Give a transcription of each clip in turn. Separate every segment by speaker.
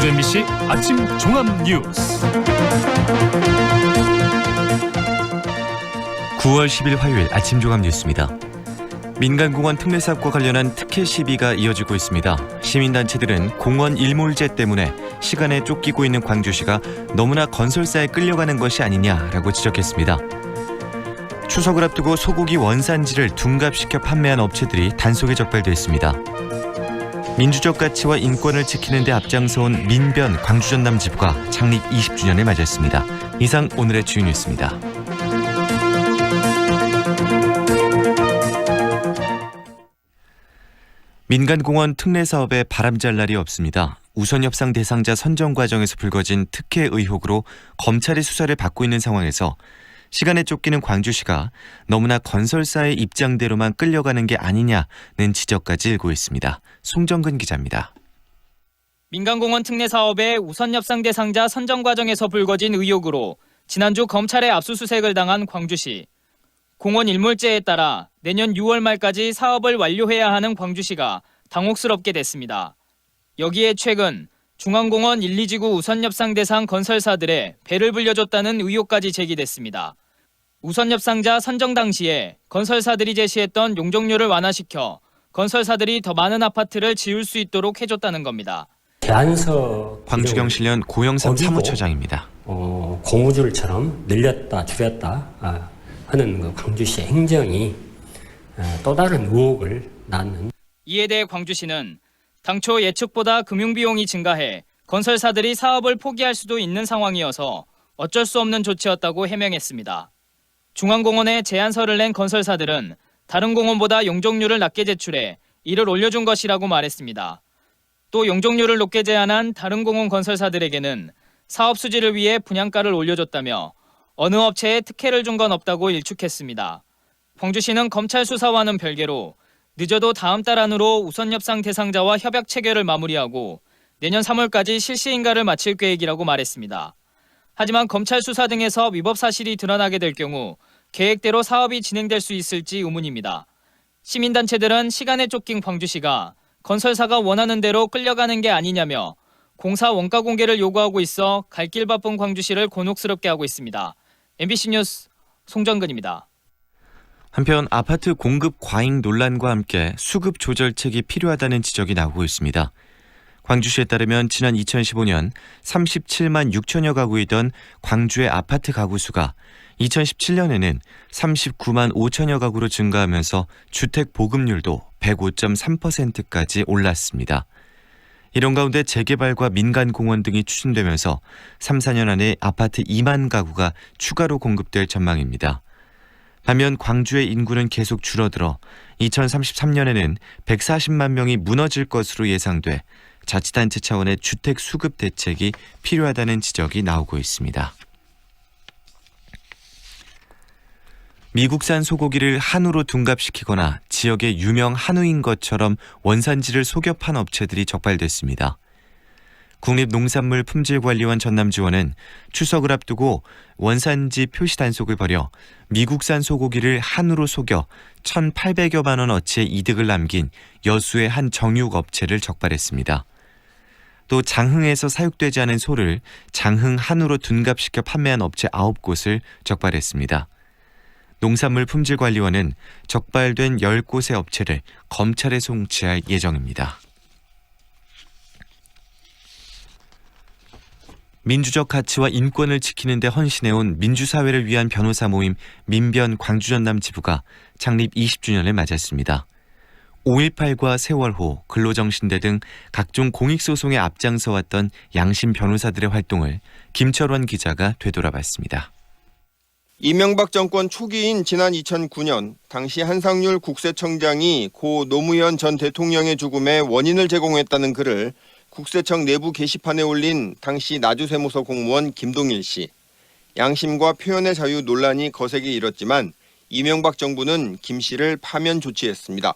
Speaker 1: 전주 MBC 아침 종합 뉴스.
Speaker 2: 9월 10일 화요일 아침 종합 뉴스입니다. 민간공원 특례 사업과 관련한 특혜 시비가 이어지고 있습니다. 시민단체들은 공원 일몰제 때문에 시간에 쫓기고 있는 광주시가 너무나 건설사에 끌려가는 것이 아니냐라고 지적했습니다. 추석을 앞두고 소고기 원산지를 둔갑시켜 판매한 업체들이 단속에 적발됐습니다. 민주적 가치와 인권을 지키는 데 앞장서온 민변 광주전남지부가 창립 20주년을 맞았습니다. 이상 오늘의 주요 뉴스입니다. 민간공원 특례 사업에 바람잘 날이 없습니다. 우선협상 대상자 선정 과정에서 불거진 특혜 의혹으로 검찰이 수사를 받고 있는 상황에서 시간에 쫓기는 광주시가 너무나 건설사의 입장대로만 끌려가는 게 아니냐는 지적까지 일고 있습니다. 송정근 기자입니다.
Speaker 3: 민간공원 특례 사업의 우선협상 대상자 선정 과정에서 불거진 의혹으로 지난주 검찰의 압수수색을 당한 광주시. 공원 일몰제에 따라 내년 6월 말까지 사업을 완료해야 하는 광주시가 당혹스럽게 됐습니다. 여기에 최근 중앙공원 1, 2지구 우선협상 대상 건설사들의 배를 불려줬다는 의혹까지 제기됐습니다. 우선협상자 선정 당시에 건설사들이 제시했던 용적률을 완화시켜 건설사들이 더 많은 아파트를 지을 수 있도록 해줬다는 겁니다.
Speaker 4: 제안서
Speaker 2: 광주경실련 고영삼 사무처장입니다.
Speaker 4: 고무줄처럼 늘렸다 줄였다 하는 그 광주시의 행정이 또 다른 의혹을 낳는.
Speaker 3: 이에 대해 광주시는 당초 예측보다 금융비용이 증가해 건설사들이 사업을 포기할 수도 있는 상황이어서 어쩔 수 없는 조치였다고 해명했습니다. 중앙공원에 제안서를 낸 건설사들은 다른 공원보다 용적률을 낮게 제출해 이를 올려준 것이라고 말했습니다. 또 용적률을 높게 제안한 다른 공원 건설사들에게는 사업 수지를 위해 분양가를 올려줬다며 어느 업체에 특혜를 준 건 없다고 일축했습니다. 광주시는 검찰 수사와는 별개로 늦어도 다음 달 안으로 우선협상 대상자와 협약 체결을 마무리하고 내년 3월까지 실시인가를 마칠 계획이라고 말했습니다. 하지만 검찰 수사 등에서 위법 사실이 드러나게 될 경우 계획대로 사업이 진행될 수 있을지 의문입니다. 시민단체들은 시간에 쫓긴 광주시가 건설사가 원하는 대로 끌려가는 게 아니냐며 공사 원가 공개를 요구하고 있어 갈 길 바쁜 광주시를 곤혹스럽게 하고 있습니다. MBC 뉴스 송정근입니다.
Speaker 2: 한편 아파트 공급 과잉 논란과 함께 수급 조절책이 필요하다는 지적이 나오고 있습니다. 광주시에 따르면 지난 2015년 37만 6천여 가구이던 광주의 아파트 가구 수가 2017년에는 39만 5천여 가구로 증가하면서 주택 보급률도 105.3%까지 올랐습니다. 이런 가운데 재개발과 민간공원 등이 추진되면서 3, 4년 안에 아파트 2만 가구가 추가로 공급될 전망입니다. 반면 광주의 인구는 계속 줄어들어 2033년에는 140만 명이 무너질 것으로 예상돼 자치단체 차원의 주택 수급 대책이 필요하다는 지적이 나오고 있습니다. 미국산 소고기를 한우로 둔갑시키거나 지역의 유명 한우인 것처럼 원산지를 속여 판 업체들이 적발됐습니다. 국립농산물품질관리원 전남지원은 추석을 앞두고 원산지 표시 단속을 벌여 미국산 소고기를 한우로 속여 1,800여만 원어치의 이득을 남긴 여수의 한 정육 업체를 적발했습니다. 또 장흥에서 사육되지 않은 소를 장흥 한우로 둔갑시켜 판매한 업체 9곳을 적발했습니다. 농산물품질관리원은 적발된 10곳의 업체를 검찰에 송치할 예정입니다. 민주적 가치와 인권을 지키는 데 헌신해온 민주사회를 위한 변호사 모임 민변 광주전남지부가 창립 20주년을 맞았습니다. 5.18과 세월호, 근로정신대 등 각종 공익소송에 앞장서왔던 양심 변호사들의 활동을 김철원 기자가 되돌아봤습니다.
Speaker 5: 이명박 정권 초기인 지난 2009년 당시 한상률 국세청장이 고 노무현 전 대통령의 죽음의 원인을 제공했다는 글을 국세청 내부 게시판에 올린 당시 나주세무서 공무원 김동일 씨. 양심과 표현의 자유 논란이 거세게 일었지만 이명박 정부는 김 씨를 파면 조치했습니다.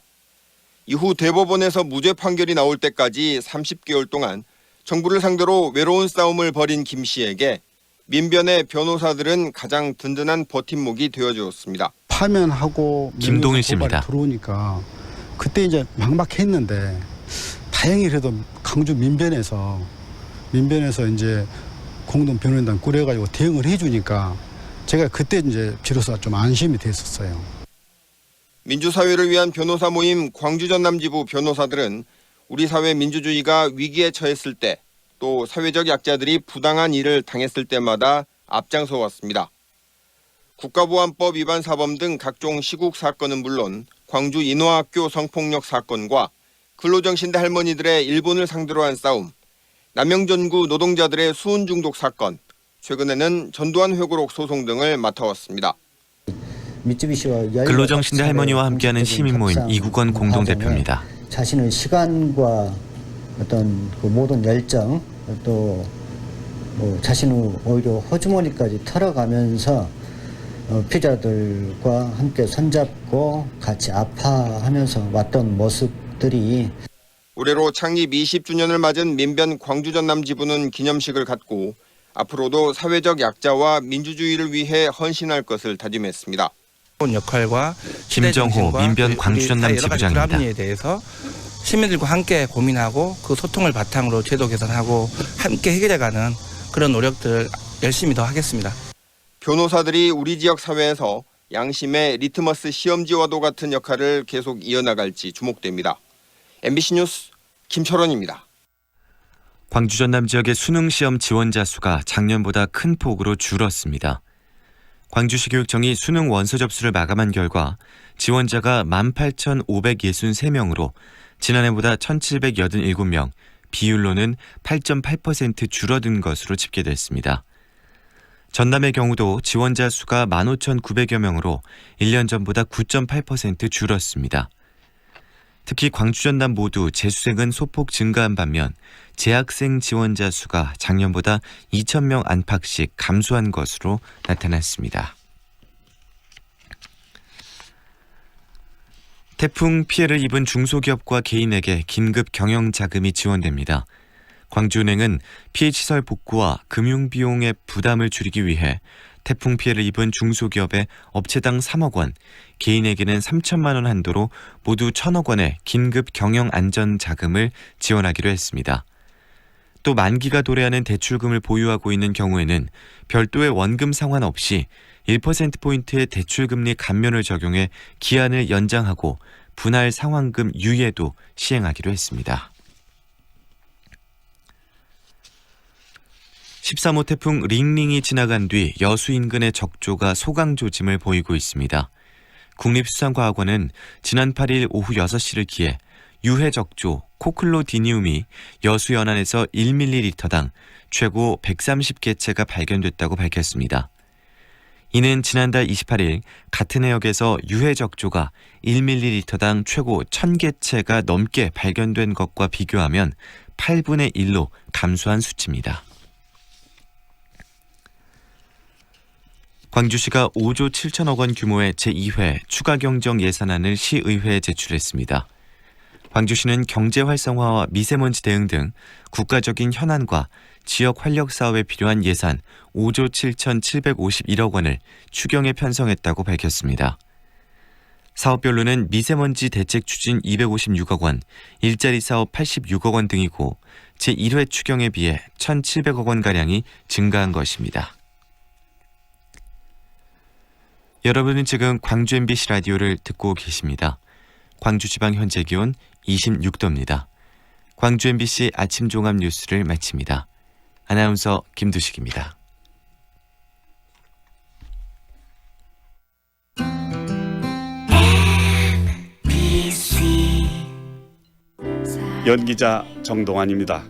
Speaker 5: 이후 대법원에서 무죄 판결이 나올 때까지 30개월 동안 정부를 상대로 외로운 싸움을 벌인 김 씨에게 민변의 변호사들은 가장 든든한 버팀목이 되어주었습니다.
Speaker 6: 파면하고
Speaker 2: 김동일 씨입니다.
Speaker 6: 들어오니까 그때 이제 막막했는데 다행히 그래도 광주 민변에서 민변에서 이제 공동 변호인단 꾸려가지고 대응을 해주니까 제가 그때 이제 비로소 좀 안심이 됐었어요.
Speaker 5: 민주사회를 위한 변호사 모임 광주 전남지부 변호사들은 우리 사회 민주주의가 위기에 처했을 때 또 사회적 약자들이 부당한 일을 당했을 때마다 앞장서 왔습니다. 국가보안법 위반 사범 등 각종 시국 사건은 물론 광주 인호학교 성폭력 사건과 근로정신대 할머니들의 일본을 상대로 한 싸움, 남영전구 노동자들의 수은 중독 사건, 최근에는 전두환 회고록 소송 등을 맡아왔습니다.
Speaker 2: 근로정신대 할머니와 함께하는 시민모임 이국원 공동대표입니다.
Speaker 7: 자신의 시간과 어떤 그 모든 열정 또 자신의 오히려 호주머니까지 털어가면서 피자들과 함께 손잡고 같이 아파하면서 왔던 모습들이
Speaker 5: 올해로 창립 20주년을 맞은 민변 광주 전남지부는 기념식을 갖고 앞으로도 사회적 약자와 민주주의를 위해 헌신할 것을 다짐했습니다.
Speaker 8: 역할과
Speaker 2: 김정호 민변 광주 전남 지부장입니다.
Speaker 8: 불합리에 대해서 시민들과 함께 고민하고 그 소통을 바탕으로 제도 개선하고 함께 해결해가는 그런 노력들을 열심히 더 하겠습니다.
Speaker 5: 변호사들이 우리 지역 사회에서 양심의 리트머스 시험지와도 같은 역할을 계속 이어나갈지 주목됩니다. MBC 뉴스 김철원입니다.
Speaker 2: 광주 전남 지역의 수능 시험 지원자 수가 작년보다 큰 폭으로 줄었습니다. 광주시 교육청이 수능 원서 접수를 마감한 결과 지원자가 18,563명으로 지난해보다 1,787명, 비율로는 8.8% 줄어든 것으로 집계됐습니다. 전남의 경우도 지원자 수가 15,900여 명으로 1년 전보다 9.8% 줄었습니다. 특히 광주 전남 모두 재수생은 소폭 증가한 반면 재학생 지원자 수가 작년보다 2,000명 안팎씩 감소한 것으로 나타났습니다. 태풍 피해를 입은 중소기업과 개인에게 긴급 경영 자금이 지원됩니다. 광주은행은 피해 시설 복구와 금융비용의 부담을 줄이기 위해 태풍 피해를 입은 중소기업에 업체당 3억 원, 개인에게는 3천만 원 한도로 모두 1,000억 원의 긴급 경영 안전 자금을 지원하기로 했습니다. 또 만기가 도래하는 대출금을 보유하고 있는 경우에는 별도의 원금 상환 없이 1%포인트의 대출금리 감면을 적용해 기한을 연장하고 분할 상환금 유예도 시행하기로 했습니다. 13호 태풍 링링이 지나간 뒤 여수 인근의 적조가 소강 조짐을 보이고 있습니다. 국립수산과학원은 지난 8일 오후 6시를 기해 유해 적조 코클로디니움이 여수 연안에서 1ml당 최고 130개체가 발견됐다고 밝혔습니다. 이는 지난달 28일 같은 해역에서 유해 적조가 1ml당 최고 1,000개체가 넘게 발견된 것과 비교하면 8분의 1로 감소한 수치입니다. 광주시가 5조 7천억 원 규모의 제2회 추가경정 예산안을 시의회에 제출했습니다. 광주시는 경제 활성화와 미세먼지 대응 등 국가적인 현안과 지역 활력 사업에 필요한 예산 5조 7,751억 원을 추경에 편성했다고 밝혔습니다. 사업별로는 미세먼지 대책 추진 256억 원, 일자리 사업 86억 원 등이고 제1회 추경에 비해 1,700억 원가량이 증가한 것입니다. 여러분은 지금 광주 MBC 라디오를 듣고 계십니다. 광주 지방 현재 기온 26도입니다. 광주 MBC 아침 종합 뉴스를 마칩니다. 아나운서 김두식입니다.
Speaker 9: 연기자 정동환입니다.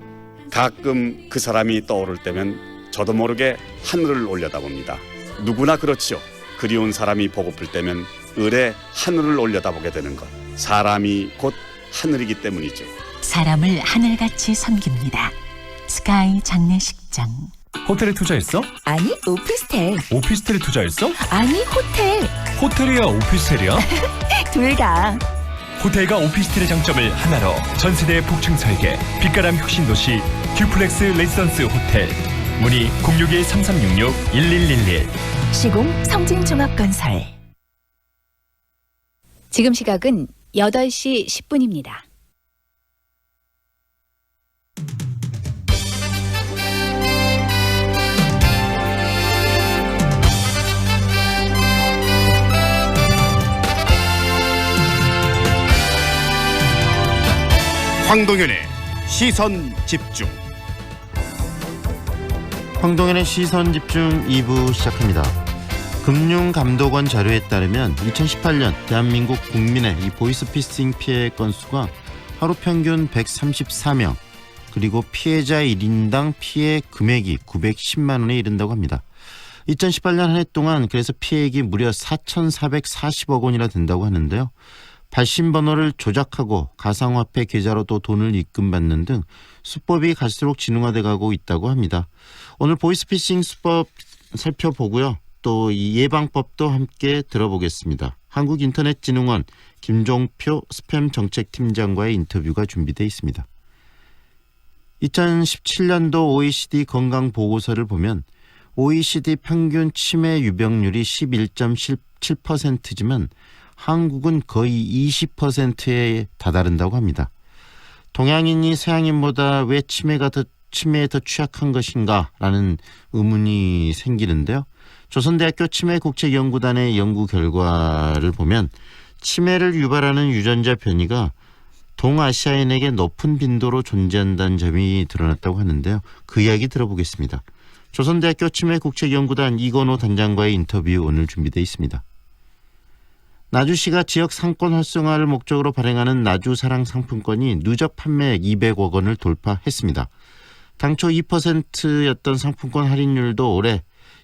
Speaker 9: 가끔 그 사람이 떠오를 때면 저도 모르게 하늘을 올려다봅니다. 누구나 그렇지요. 그리운 사람이 보고플 때면 을에 하늘을 올려다보게 되는 것. 사람이 곧 하늘이기 때문이죠.
Speaker 10: 사람을 하늘같이 섬깁니다. 스카이 장례식장.
Speaker 1: 호텔에 투자했어?
Speaker 10: 아니, 오피스텔.
Speaker 1: 오피스텔에 투자했어?
Speaker 10: 아니, 호텔.
Speaker 1: 호텔이야 오피스텔이야?
Speaker 10: 둘 다.
Speaker 1: 호텔과 오피스텔의 장점을 하나로 전세대 복층 설계 빛가람 혁신도시 듀플렉스 레지던스 호텔. 문의 061-3366-1111.
Speaker 10: 시공 성진종합건설.
Speaker 11: 지금 시각은 8시 10분입니다.
Speaker 12: 황동현의 시선 집중.
Speaker 2: 황동현의 시선 집중 2부 시작합니다. 금융감독원 자료에 따르면 2018년 대한민국 국민의 이 보이스피싱 피해 건수가 하루 평균 134명, 그리고 피해자 1인당 피해 금액이 910만 원에 이른다고 합니다. 2018년 한 해 동안 그래서 피해액이 무려 4,440억 원이나 된다고 하는데요. 발신번호를 조작하고 가상화폐 계좌로도 돈을 입금받는 등 수법이 갈수록 진흥화돼 가고 있다고 합니다. 오늘 보이스피싱 수법 살펴보고요. 또 이 예방법도 함께 들어보겠습니다. 한국인터넷진흥원 김종표 스팸 정책팀장과의 인터뷰가 준비되어 있습니다. 2017년도 OECD 건강보고서를 보면 OECD 평균 치매 유병률이 11.7%지만 한국은 거의 20%에 다다른다고 합니다. 동양인이 서양인보다 왜 치매에 더 취약한 것인가라는 의문이 생기는데요. 조선대학교 치매국책연구단의 연구 결과를 보면 치매를 유발하는 유전자 변이가 동아시아인에게 높은 빈도로 존재한다는 점이 드러났다고 하는데요. 그 이야기 들어보겠습니다. 조선대학교 치매국책연구단 이건호 단장과의 인터뷰 오늘 준비되어 있습니다. 나주시가 지역 상권 활성화를 목적으로 발행하는 나주사랑 상품권이 누적 판매액 200억 원을 돌파했습니다. 당초 2%였던 상품권 할인율도 올해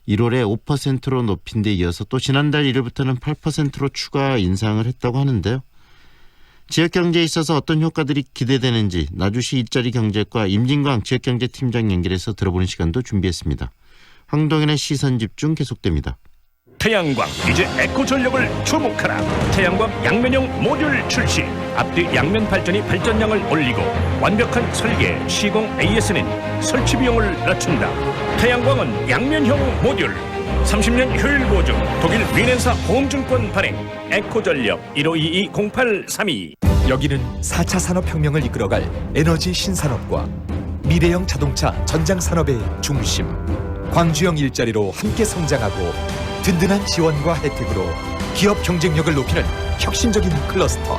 Speaker 2: 1월에 5%로 높인 데 이어서 또 지난달 1일부터는 8%로 추가 인상을 했다고 하는데요. 지역경제에 있어서 어떤 효과들이 기대되는지 나주시 일자리 경제과 임진광 지역경제팀장 연결해서 들어보는 시간도 준비했습니다. 황동현의 시선집중 계속됩니다.
Speaker 1: 태양광, 이제 에코전력을 주목하라. 태양광 양면형 모듈 출시. 앞뒤 양면 발전이 발전량을 올리고 완벽한 설계, 시공 AS는 설치 비용을 낮춘다. 태양광은 양면형 모듈. 30년 효율 보증. 독일 위넨사 보험증권 발행. 에코전력 1522-0832.
Speaker 13: 여기는 4차 산업혁명을 이끌어갈 에너지 신산업과 미래형 자동차 전장산업의 중심. 광주형 일자리로 함께 성장하고 든든한 지원과 혜택으로 기업 경쟁력을 높이는 혁신적인 클러스터.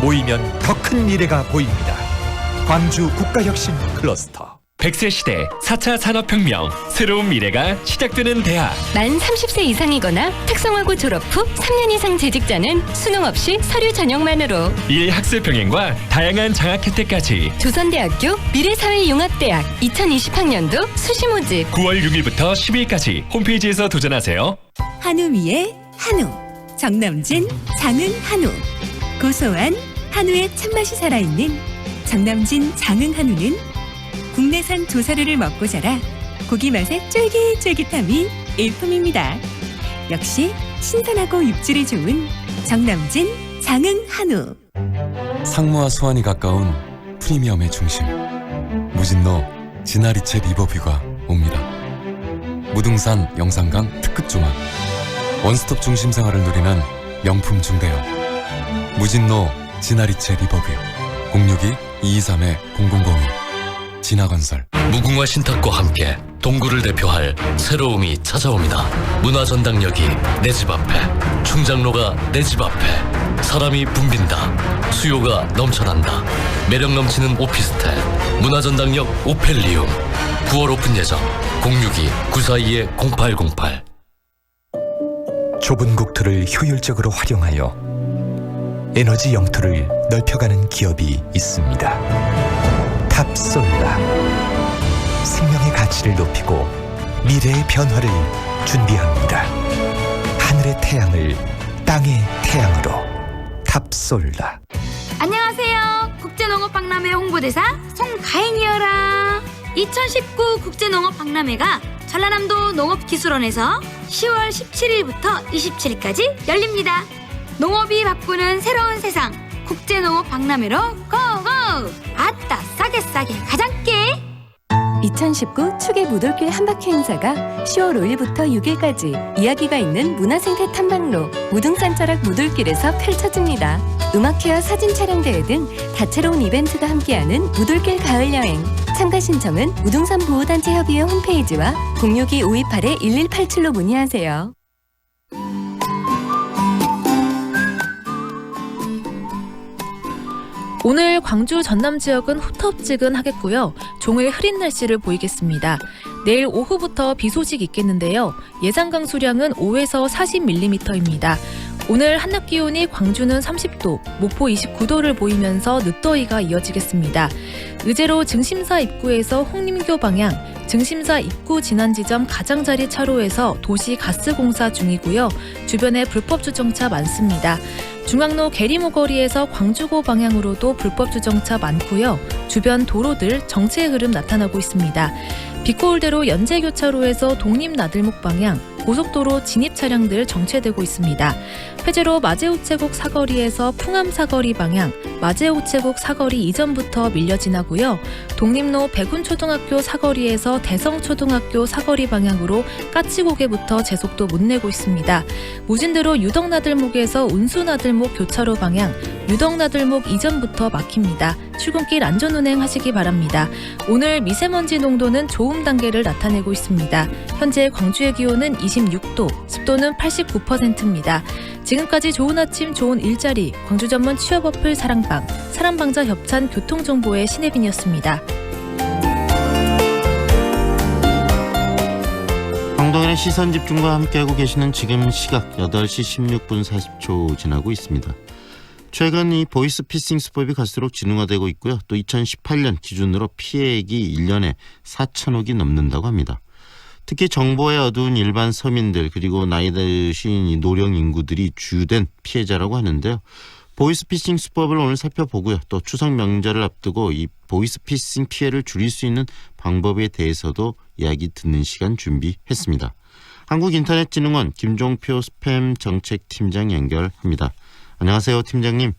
Speaker 13: 모이면 더 큰 미래가 보입니다. 광주 국가혁신 클러스터.
Speaker 1: 100세 시대 4차 산업혁명, 새로운 미래가 시작되는 대학.
Speaker 10: 만 30세 이상이거나 특성화고 졸업 후 3년 이상 재직자는 수능 없이 서류 전형만으로.
Speaker 1: 학습 병행과 다양한 장학 혜택까지.
Speaker 10: 조선대학교 미래사회융합대학 2020학년도 수시 모집
Speaker 1: 9월 6일부터 10일까지 홈페이지에서 도전하세요.
Speaker 14: 한우 위에 한우, 정남진 장흥 한우. 고소한 한우의 참맛이 살아있는 정남진 장흥 한우는 국내산 조사료를 먹고 자라 고기 맛의 쫄깃쫄깃함이 일품입니다. 역시 신선하고 육질이 좋은 정남진 장흥 한우.
Speaker 15: 상무와 소환이 가까운 프리미엄의 중심, 무진로 진아리채 리버뷰가 옵니다. 무등산 영산강 특급 조망, 원스톱 중심 생활을 누리는 명품 중대형 무진로 진아리채 리버뷰 062-223-0002 진화건설.
Speaker 16: 무궁화 신탁과 함께 동구를 대표할 새로움이 찾아옵니다. 문화전당역이 내 집 앞에, 충장로가 내 집 앞에. 사람이 붐빈다. 수요가 넘쳐난다. 매력 넘치는 오피스텔 문화전당역 오펠리움. 9월 오픈 예정. 062-942-0808.
Speaker 13: 좁은 국토를 효율적으로 활용하여 에너지 영토를 넓혀가는 기업이 있습니다. 탑솔라. 생명의 가치를 높이고 미래의 변화를 준비합니다. 하늘의 태양을 땅의 태양으로. 탑솔라.
Speaker 17: 안녕하세요. 국제농업박람회 홍보대사 송가인이어라. 2019 국제농업박람회가 전라남도 농업기술원에서 10월 17일부터 27일까지 열립니다. 농업이 바꾸는 새로운 세상, 국제농업박람회로 고고! 아따 싸게 가장께!
Speaker 11: 2019 축의 무돌길 한바퀴 행사가 10월 5일부터 6일까지 이야기가 있는 문화생태 탐방로 무등산자락 무돌길에서 펼쳐집니다. 음악회와 사진 촬영대회 등 다채로운 이벤트가 함께하는 무돌길 가을여행. 참가 신청은 무등산 보호단체 협의회 홈페이지와 062-528-1187로 문의하세요.
Speaker 18: 오늘 광주 전남 지역은 후텁지근하겠고요. 종일 흐린 날씨를 보이겠습니다. 내일 오후부터 비 소식 있겠는데요. 예상 강수량은 5에서 40mm입니다. 오늘 한낮 기온이 광주는 30도, 목포 29도를 보이면서 늦더위가 이어지겠습니다. 의제로 증심사 입구에서 홍림교 방향, 증심사 입구 진안 지점 가장자리 차로에서 도시 가스 공사 중이고요. 주변에 불법 주정차 많습니다. 중앙로 계리모거리에서 광주고 방향으로도 불법 주정차 많고요. 주변 도로들 정체의 흐름 나타나고 있습니다. 빛고울대로 연제교차로에서 독립나들목 방향, 고속도로 진입 차량들 정체되고 있습니다. 회제로 마제우체국 사거리에서 풍암 사거리 방향, 마제우체국 사거리 이전부터 밀려 지나고요. 독립로 백운초등학교 사거리에서 대성초등학교 사거리 방향으로 까치고개부터 제속도 못 내고 있습니다. 무진대로 유덕나들목에서 운수나들목 교차로 방향, 유덕나들목 이전부터 막힙니다. 출근길 안전운행 하시기 바랍니다. 오늘 미세먼지 농도는 좋음 단계를 나타내고 있습니다. 현재 광주의 기온은 26도, 습도는 89%입니다. 지금까지 좋은 아침 좋은 일자리, 광주 전문 취업 어플 사랑방, 사랑방자 협찬 교통정보의 신혜빈이었습니다.
Speaker 19: 황동현의 시선집중과 함께하고 계시는 지금 시각 8시 16분 40초 지나고 있습니다. 최근 이 보이스피싱 수법이 갈수록 진흥화되고 있고요. 또 2018년 기준으로 피해액이 1년에 4천억이 넘는다고 합니다. 특히 정보에 어두운 일반 서민들 그리고 나이 드신 이 노령 인구들이 주된 피해자라고 하는데요. 보이스피싱 수법을 오늘 살펴보고요. 또 추석 명절을 앞두고 이 보이스피싱 피해를 줄일 수 있는 방법에 대해서도 이야기 듣는 시간 준비했습니다. 한국인터넷진흥원 김종표 스팸 정책팀장 연결합니다. 안녕하세요, 팀장님.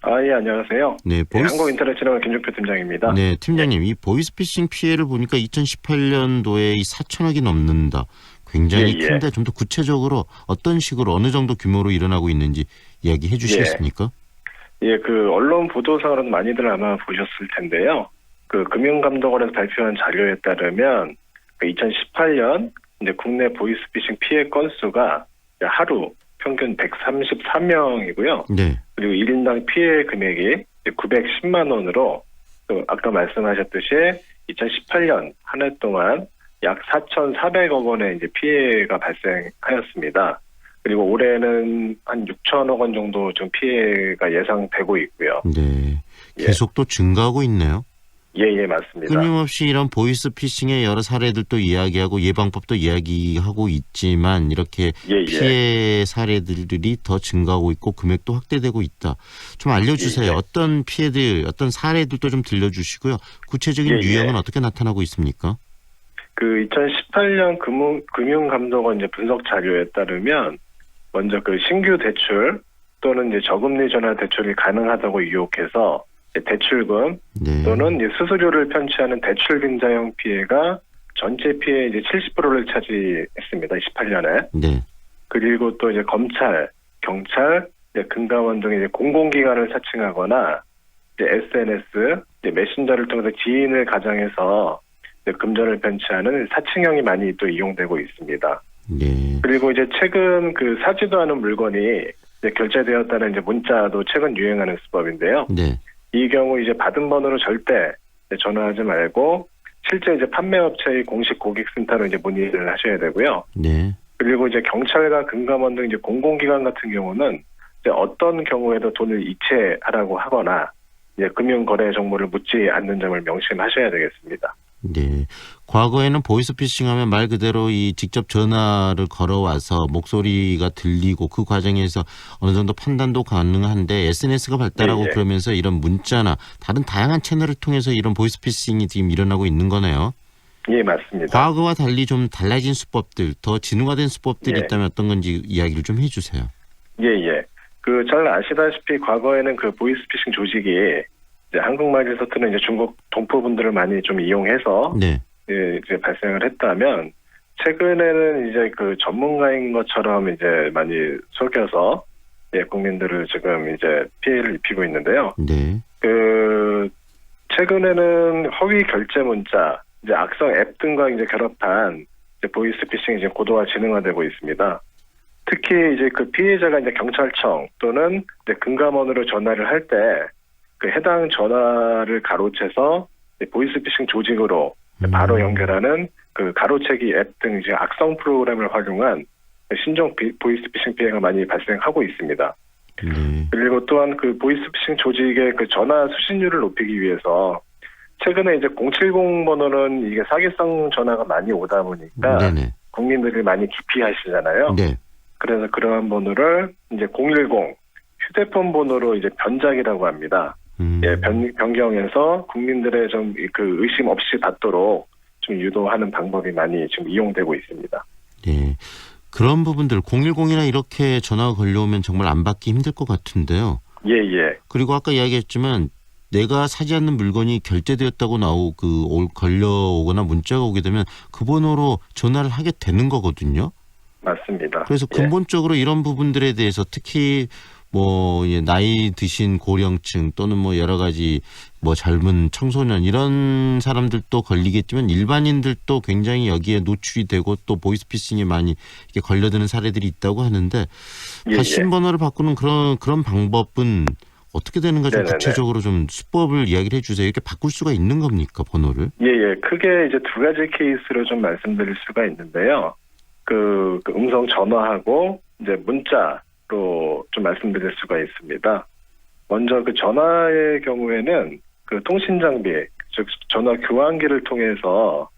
Speaker 20: 예, 안녕하세요.
Speaker 19: 네,
Speaker 20: 한국인터넷진흥원 김종표 팀장입니다.
Speaker 19: 네, 팀장님. 이 보이스피싱 피해를 보니까 2018년도에 이 4천억이 넘는다. 굉장히 큰데 좀 더 구체적으로 어떤 식으로 어느 정도 규모로 일어나고 있는지 이야기해 주시겠습니까?
Speaker 20: 그 언론 보도상으로는 많이들 아마 보셨을 텐데요. 그 금융감독원에서 발표한 자료에 따르면 그 2018년 이제 국내 보이스피싱 피해 건수가 하루 평균 134명이고요.
Speaker 19: 네.
Speaker 20: 그리고 1인당 피해 금액이 910만 원으로 또 아까 말씀하셨듯이 2018년 한 해 동안 약 4,400억 원의 이제 피해가 발생하였습니다. 그리고 올해는 한 6천억 원 정도 좀 피해가 예상되고 있고요.
Speaker 19: 네. 계속 또 증가하고 있네요.
Speaker 20: 예, 맞습니다.
Speaker 19: 끊임없이 이런 보이스피싱의 여러 사례들도 이야기하고 예방법도 이야기하고 있지만 이렇게 피해 사례들이 더 증가하고 있고 금액도 확대되고 있다. 좀 알려주세요. 어떤 피해들, 어떤 사례들도 좀 들려주시고요. 구체적인 유형은 어떻게 나타나고 있습니까?
Speaker 20: 그 2018년 금융감독원 이제 분석 자료에 따르면 먼저 그 신규 대출 또는 이제 저금리 전환 대출이 가능하다고 유혹해서 대출금 또는 수수료를 편취하는 대출 빙자형 피해가 전체 피해의 이제 70%를 차지했습니다. 18년에.
Speaker 19: 네.
Speaker 20: 그리고 또 이제 검찰, 경찰, 이제 금감원 등의 이제 공공기관을 사칭하거나 이제 SNS, 이제 메신저를 통해서 지인을 가장해서 이제 금전을 편취하는 사칭형이 많이 또 이용되고 있습니다.
Speaker 19: 네.
Speaker 20: 그리고 이제 최근 그 사지도 않은 물건이 이제 결제되었다는 이제 문자도 최근 유행하는 수법인데요.
Speaker 19: 네.
Speaker 20: 이 경우 이제 받은 번호로 절대 전화하지 말고 실제 이제 판매업체의 공식 고객센터로 이제 문의를 하셔야 되고요.
Speaker 19: 네.
Speaker 20: 그리고 이제 경찰과 금감원 등 이제 공공기관 같은 경우는 이제 어떤 경우에도 돈을 이체하라고 하거나 이제 금융거래 정보를 묻지 않는 점을 명심하셔야 되겠습니다.
Speaker 19: 네. 과거에는 보이스피싱하면 말 그대로 이 직접 전화를 걸어와서 목소리가 들리고 그 과정에서 어느 정도 판단도 가능한데 SNS가 발달하고 그러면서 이런 문자나 다른 다양한 채널을 통해서 이런 보이스피싱이 지금 일어나고 있는 거네요.
Speaker 20: 예, 맞습니다.
Speaker 19: 과거와 달리 좀 달라진 수법들, 더 진화된 수법들이 있다면 어떤 건지 이야기를 좀 해주세요.
Speaker 20: 그 잘 아시다시피 과거에는 그 보이스피싱 조직이 이제 한국말에서는 이제 중국 동포분들을 많이 좀 이용해서 이제 발생을 했다면 최근에는 이제 그 전문가인 것처럼 이제 많이 속여서 국민들을 지금 이제 피해를 입히고 있는데요.
Speaker 19: 네.
Speaker 20: 그 최근에는 허위 결제 문자, 이제 악성 앱 등과 이제 결합한 이제 보이스피싱이 이제 고도화 진흥화되고 있습니다. 특히 이제 그 피해자가 이제 경찰청 또는 이제 금감원으로 전화를 할 때 그 해당 전화를 가로채서 보이스피싱 조직으로 바로 연결하는 그 가로채기 앱 등 이제 악성 프로그램을 활용한 신종 보이스피싱 피해가 많이 발생하고 있습니다. 그리고 또한 그 보이스피싱 조직의 그 전화 수신율을 높이기 위해서 최근에 이제 070 번호는 이게 사기성 전화가 많이 오다 보니까 국민들이 많이 기피하시잖아요.
Speaker 19: 네.
Speaker 20: 그래서 그러한 번호를 이제 010 휴대폰 번호로 이제 변작이라고 합니다. 예, 변경해서 국민들의 좀 그 의심 없이 받도록 좀 유도하는 방법이 많이 지금 이용되고 있습니다.
Speaker 19: 네. 그런 부분들 010이나 이렇게 전화가 걸려오면 정말 안 받기 힘들 것 같은데요.
Speaker 20: 예, 예.
Speaker 19: 그리고 아까 이야기했지만 내가 사지 않는 물건이 결제되었다고 걸려오거나 문자가 오게 되면 그 번호로 전화를 하게 되는 거거든요.
Speaker 20: 맞습니다.
Speaker 19: 그래서 근본적으로 이런 부분들에 대해서 특히 뭐 나이 드신 고령층 또는 뭐 여러 가지 뭐 젊은 청소년 이런 사람들도 걸리겠지만 일반인들도 굉장히 여기에 노출이 되고 또 보이스피싱에 많이 이렇게 걸려드는 사례들이 있다고 하는데発信 번호를 바꾸는 그런 방법은 어떻게 되는가 좀 구체적으로 좀 수법을 이야기를 해주세요. 이렇게 바꿀 수가 있는 겁니까 번호를?
Speaker 20: 예. 크게 이제 두 가지 케이스로 좀 말씀드릴 수가 있는데요. 그 음성 전화하고 이제 문자로 좀 말씀드릴 수가 있습니다. 먼저 그 전화의 경우에는 그 통신 장비, 즉 전화 교환기를 통해서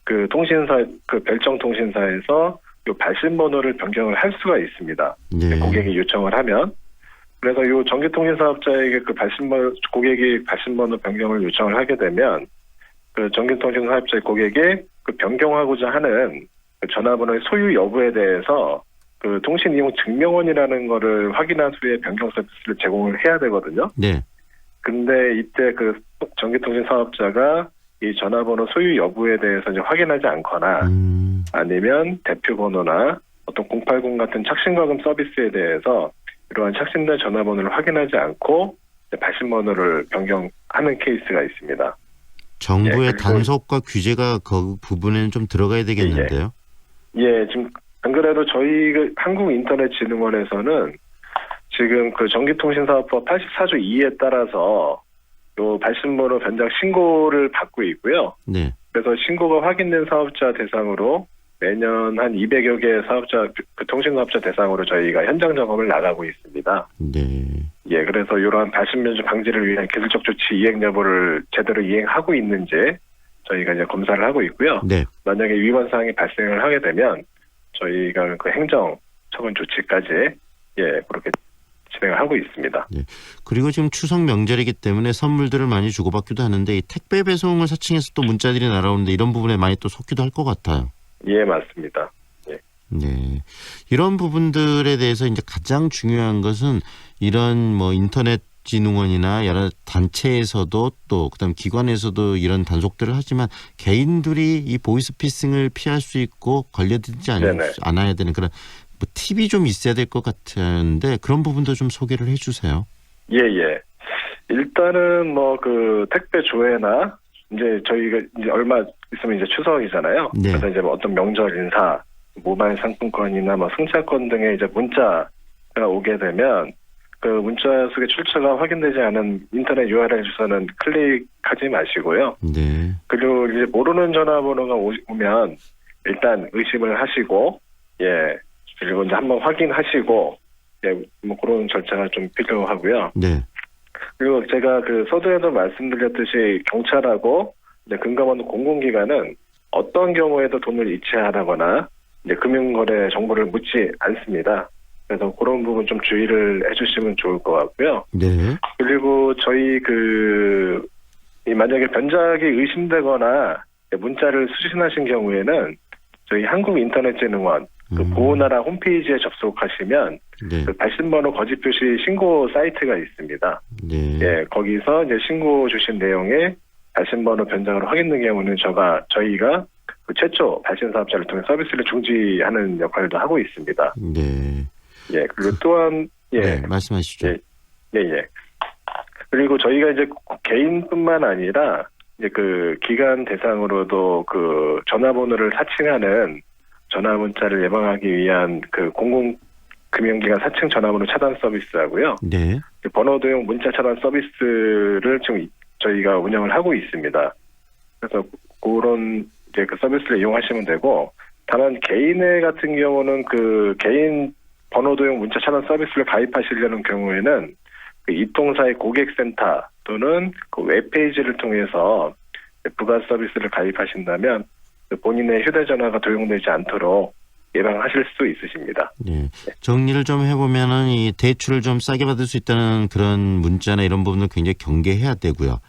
Speaker 20: 그 통신사 그 별정 통신사에서 요 발신 번호를 변경을 할 수가 있습니다. 고객이 요청을 하면. 그래서 요 전기통신사업자에게 그 고객이 발신번호 변경을 요청을 하게 되면 그 전기통신사업자의 고객이 그 변경하고자 하는 그 전화번호의 소유 여부에 대해서 그 통신 이용 증명원이라는 거를 확인한 후에 변경 서비스를 제공을 해야 되거든요.
Speaker 19: 네.
Speaker 20: 근데 이때 그 전기통신사업자가 이 전화번호 소유 여부에 대해서 이제 확인하지 않거나 아니면 대표번호나 어떤 080 같은 착신과금 서비스에 대해서 이러한 착신된 전화번호를 확인하지 않고 발신번호를 변경하는 케이스가 있습니다.
Speaker 19: 정부의 단속과 규제가 그 부분에는 좀 들어가야 되겠는데요.
Speaker 20: 예, 지금 안 그래도 저희 그 한국인터넷진흥원에서는 지금 그 전기통신사업법 84조 2에 따라서 요 발신번호 변작 신고를 받고 있고요.
Speaker 19: 네.
Speaker 20: 그래서 신고가 확인된 사업자 대상으로 매년 한 200여 개의 사업자, 그 통신사업자 대상으로 저희가 현장 점검을 나가고 있습니다.
Speaker 19: 네.
Speaker 20: 예, 그래서 이러한 발신 변조 방지를 위한 기술적 조치 이행 여부를 제대로 이행하고 있는지 저희가 이제 검사를 하고 있고요.
Speaker 19: 네.
Speaker 20: 만약에 위반 사항이 발생을 하게 되면 저희가 그 행정 처분 조치까지 그렇게 진행을 하고 있습니다.
Speaker 19: 네. 그리고 지금 추석 명절이기 때문에 선물들을 많이 주고받기도 하는데 이 택배 배송을 사칭해서 또 문자들이 날아오는데 이런 부분에 많이 또 속기도 할 것 같아요.
Speaker 20: 예, 맞습니다. 예.
Speaker 19: 네. 이런 부분들에 대해서 이제 가장 중요한 것은 이런 뭐 인터넷 진흥원이나 여러 단체에서도 또 그다음 기관에서도 이런 단속들을 하지만 개인들이 이 보이스피싱을 피할 수 있고 걸려들지 않아야 되는 그런 뭐 팁이 좀 있어야 될 것 같은데 그런 부분도 좀 소개를 해주세요.
Speaker 20: 예. 일단은 뭐 그 택배 조회나 이제 저희가 이제 얼마 있으면 이제 추석이잖아요.
Speaker 19: 네.
Speaker 20: 그래서 이제 뭐 어떤 명절 인사, 모바일 상품권이나 뭐 승차권 등의 이제 문자가 오게 되면 그 문자 속의 출처가 확인되지 않은 인터넷 URL 주소는 클릭하지 마시고요.
Speaker 19: 네.
Speaker 20: 그리고 이제 모르는 전화번호가 오면 일단 의심을 하시고 그리고 이제 한번 확인하시고 뭐 그런 절차가 좀 필요하고요.
Speaker 19: 네.
Speaker 20: 그리고 제가 그 서두에도 말씀드렸듯이 경찰하고 이제 금감원 공공기관은 어떤 경우에도 돈을 이체하거나 이제 금융거래 정보를 묻지 않습니다. 그래서 그런 부분 좀 주의를 해주시면 좋을 것 같고요.
Speaker 19: 네.
Speaker 20: 그리고 저희 만약에 변작이 의심되거나 문자를 수신하신 경우에는 저희 한국인터넷진흥원 그 보호나라 홈페이지에 접속하시면 그 발신번호 거짓 표시 신고 사이트가 있습니다.
Speaker 19: 네.
Speaker 20: 거기서 이제 신고 주신 내용에 발신번호 변작으로 확인된 경우는 저희가 그 최초 발신 사업자를 통해 서비스를 중지하는 역할도 하고 있습니다.
Speaker 19: 네.
Speaker 20: 그리고 또한
Speaker 19: 네, 말씀하시죠.
Speaker 20: 예. 그리고 저희가 이제 개인뿐만 아니라 이제 그 기관 대상으로도 그 전화번호를 사칭하는 전화 문자를 예방하기 위한 그 금융기관 사칭 전화번호 차단 서비스하고요.
Speaker 19: 네.
Speaker 20: 번호 도용 문자 차단 서비스를 지금 저희가 운영을 하고 있습니다. 그래서 그런 이제 그 서비스를 이용하시면 되고, 다만 개인회 같은 경우는 그 개인 번호 도용 문자 차단 서비스를 가입하시려는 경우에는 그 이통사의 고객센터 또는 그 웹페이지를 통해서 부가 서비스를 가입하신다면 본인의 휴대전화가 도용되지 않도록 예방하실 수 있으십니다.
Speaker 19: 네. 정리를 좀 해보면은 이 대출을 좀 싸게 받을 수 있다는 그런 문자나 이런 부분을 굉장히 경계해야 되고요.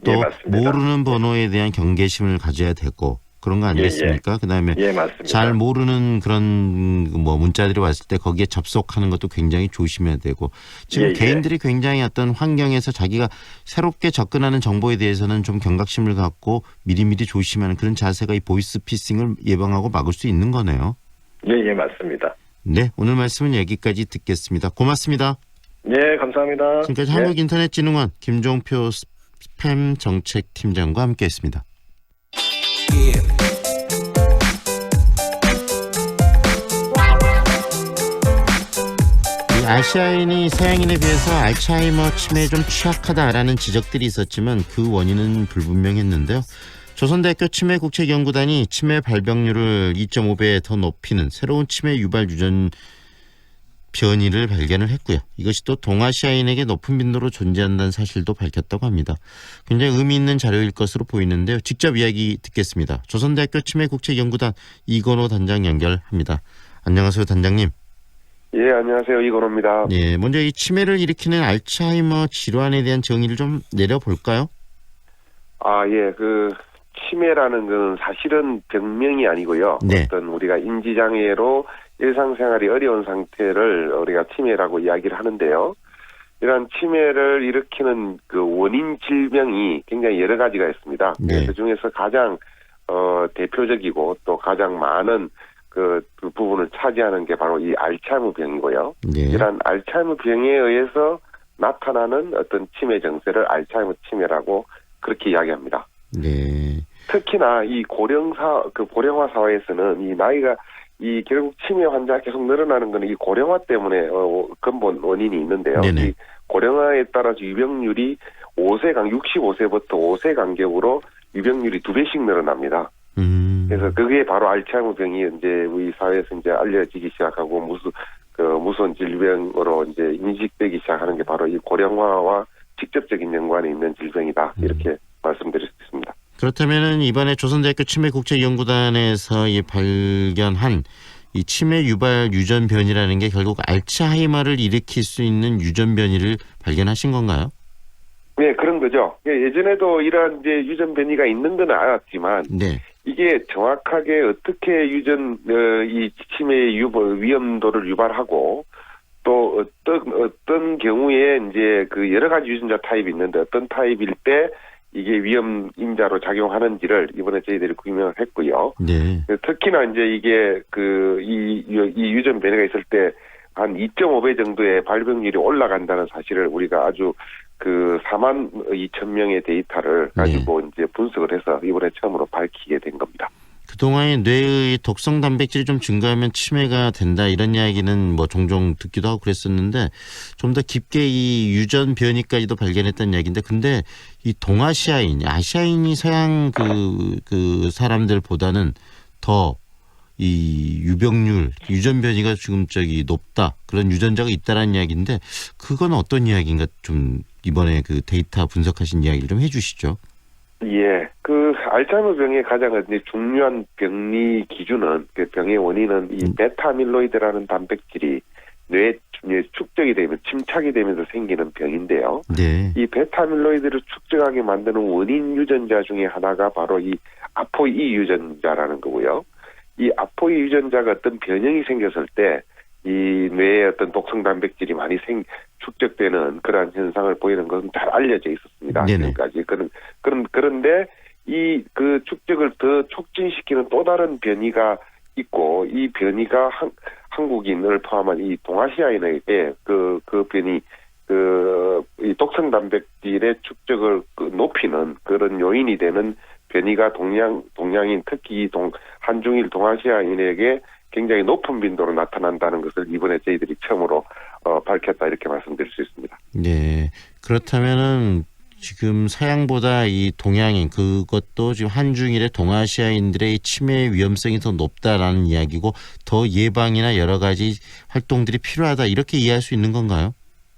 Speaker 19: 또
Speaker 20: 예, 맞습니다.
Speaker 19: 모르는 번호에 대한 경계심을 가져야 되고 그런 거 아니겠습니까? 그다음에
Speaker 20: 맞습니다.
Speaker 19: 잘 모르는 그런 뭐 문자들이 왔을 때 거기에 접속하는 것도 굉장히 조심해야 되고 지금 개인들이 굉장히 어떤 환경에서 자기가 새롭게 접근하는 정보에 대해서는 좀 경각심을 갖고 미리미리 조심하는 그런 자세가 이 보이스피싱을 예방하고 막을 수 있는 거네요.
Speaker 20: 예, 맞습니다.
Speaker 19: 네, 오늘 말씀은 여기까지 듣겠습니다. 고맙습니다.
Speaker 20: 예, 감사합니다.
Speaker 19: 지금까지
Speaker 20: 예.
Speaker 19: 한국인터넷진흥원 김종표 스팸 정책팀장과 함께했습니다. 이 아시아인이 서양인에 비해서 알츠하이머 치매에 좀 취약하다라는 지적들이 있었지만 그 원인은 불분명했는데요. 조선대학교 치매국책연구단이 치매 발병률을 2.5배 더 높이는 새로운 치매 유발 유전 변이를 발견을 했고요. 이것이 또 동아시아인에게 높은 빈도로 존재한다는 사실도 밝혔다고 합니다. 굉장히 의미 있는 자료일 것으로 보이는데요. 직접 이야기 듣겠습니다. 조선대학교 치매국책연구단 이건호 단장 연결합니다. 안녕하세요, 단장님.
Speaker 21: 예, 안녕하세요. 이건호입니다.
Speaker 19: 예, 먼저 이 치매를 일으키는 알츠하이머 질환에 대한 정의를 좀 내려볼까요?
Speaker 21: 예, 치매라는 건 사실은 병명이 아니고요.
Speaker 19: 네.
Speaker 21: 어떤 우리가 인지장애로 일상생활이 어려운 상태를 우리가 치매라고 이야기를 하는데요. 이런 치매를 일으키는 그 원인 질병이 굉장히 여러 가지가 있습니다.
Speaker 19: 네.
Speaker 21: 그 중에서 가장 대표적이고 또 가장 많은 그 부분을 차지하는 게 바로 이 알츠하이머 병이고요.
Speaker 19: 네.
Speaker 21: 이런 알츠하이머 병에 의해서 나타나는 어떤 치매 증세를 알츠하이머 치매라고 그렇게 이야기합니다.
Speaker 19: 네.
Speaker 21: 특히나 이 고령화 사회에서는 이 나이가 결국 치매 환자가 계속 늘어나는 것은 이 고령화 때문에 근본 원인이 있는데요.
Speaker 19: 네네.
Speaker 21: 이 고령화에 따라서 유병률이 65세부터 5세 간격으로 유병률이 2배씩 늘어납니다. 그래서 그게 바로 알츠하이머 병이 이제 우리 사회에서 이제 알려지기 시작하고 무서운 질병으로 이제 인식되기 시작하는 게 바로 이 고령화와 직접적인 연관이 있는 질병이다. 이렇게 말씀드릴 수 있습니다.
Speaker 19: 그렇다면은 이번에 조선대학교 치매국책연구단에서 발견한 이 치매 유발 유전 변이라는 게 결국 알츠하이머를 일으킬 수 있는 유전 변이를 발견하신 건가요?
Speaker 21: 네, 그런 거죠. 예전에도 이러한 이제 유전 변이가 있는 건 알았지만
Speaker 19: 네.
Speaker 21: 이게 정확하게 어떻게 이 치매의 위험도를 유발하고 또 어떤 경우에 이제 그 여러 가지 유전자 타입이 있는데 어떤 타입일 때 이게 위험 인자로 작용하는지를 이번에 저희들이 규명을 했고요.
Speaker 19: 네.
Speaker 21: 특히나 이제 이게 이 유전 변이가 있을 때 한 2.5배 정도의 발병률이 올라간다는 사실을 우리가 아주 4만 2천 명의 데이터를 가지고 이제 분석을 해서 이번에 처음으로 밝히게 된 겁니다.
Speaker 19: 그동안에 뇌의 독성 단백질이 좀 증가하면 치매가 된다 이런 이야기는 뭐 종종 듣기도 하고 그랬었는데 좀 더 깊게 이 유전 변이까지도 발견했다는 이야기인데 근데 이 아시아인이 서양 그 사람들보다는 더 이 유전 변이가 지금 높다 그런 유전자가 있다라는 이야기인데 그건 어떤 이야기인가 좀 이번에 그 데이터 분석하신 이야기를 좀 해주시죠.
Speaker 21: 예, 알츠하이머 병의 가장 중요한 병리 기준은 그 병의 원인은 이 베타아밀로이드라는 단백질이 뇌에 축적이 되면 침착이 되면서 생기는 병인데요.
Speaker 19: 네.
Speaker 21: 이 베타아밀로이드를 축적하게 만드는 원인 유전자 중에 하나가 바로 이 아포이 유전자라는 거고요. 이 아포이 유전자가 어떤 변형이 생겼을 때 이 뇌에 어떤 독성 단백질이 많이 축적되는 그러한 현상을 보이는 것은 잘 알려져 있었습니다. 지금까지. 그런데 이 축적을 더 촉진시키는 또 다른 변이가 있고 이 변이가 한국인을 포함한 이 동아시아인에게 그 변이 이 독성 단백질의 축적을 높이는 그런 요인이 되는 변이가 동양인 특히 한중일 동아시아인에게 굉장히 높은 빈도로 나타난다는 것을 이번에 저희들이 처음으로 밝혔다 이렇게 말씀드릴 수 있습니다.
Speaker 19: 네. 그렇다면은 지금 서양보다 이 동양인 그것도 지금 한중일의 동아시아인들의 치매 위험성이 더 높다라는 이야기고 더 예방이나 여러 가지 활동들이 필요하다 이렇게 이해할 수 있는 건가요?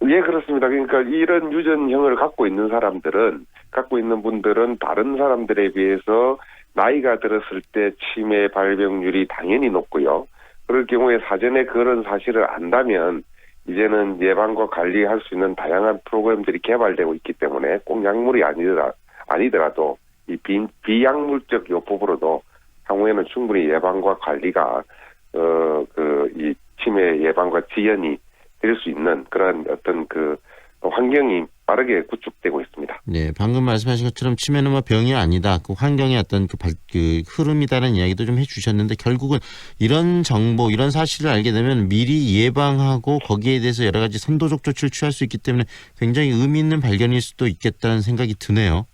Speaker 21: 예, 그렇습니다. 그러니까 이런 유전형을 갖고 있는 분들은 다른 사람들에 비해서 나이가 들었을 때 치매 발병률이 당연히 높고요. 그럴 경우에 사전에 그런 사실을 안다면 이제는 예방과 관리할 수 있는 다양한 프로그램들이 개발되고 있기 때문에 꼭 약물이 아니더라도 이 비약물적 요법으로도 향후에는 충분히 예방과 관리가 이 치매 예방과 지연이 될 수 있는 그런 어떤 그 환경이 빠르게 구축되고 있습니다.
Speaker 19: 네, 방금 말씀하신 것처럼 치매는 뭐 병이 아니다. 그 환경의 어떤 그 흐름이다라는 이야기도 좀 해주셨는데 결국은 이런 정보, 이런 사실을 알게 되면 미리 예방하고 거기에 대해서 여러 가지 선도적 조치를 취할 수 있기 때문에 굉장히 의미 있는 발견일 수도 있겠다는 생각이 드네요.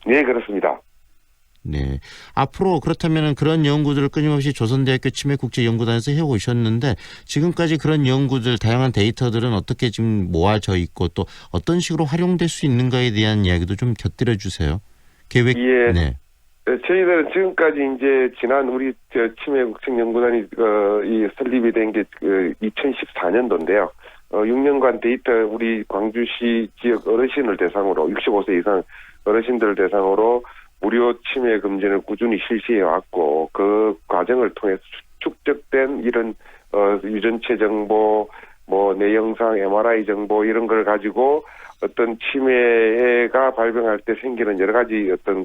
Speaker 21: 네, 그렇습니다.
Speaker 19: 네. 앞으로 그렇다면 그런 연구들을 끊임없이 조선대학교 치매국제연구단에서 해오셨는데 지금까지 그런 연구들, 다양한 데이터들은 어떻게 지금 모아져 있고 또 어떤 식으로 활용될 수 있는가에 대한 이야기도 좀 곁들여 주세요. 계획.
Speaker 21: 예.
Speaker 19: 네.
Speaker 21: 저희들은 지금까지 이제 지난 우리 치매국제연구단이 이 설립이 된 게 2014년도인데요. 6년간 데이터 우리 광주시 지역 어르신을 대상으로 65세 이상 어르신들 대상으로 무료 치매 검진을 꾸준히 실시해 왔고 그 과정을 통해서 축적된 이런 유전체 정보, 뭐 뇌영상, MRI 정보 이런 걸 가지고 어떤 치매가 발병할 때 생기는 여러 가지 어떤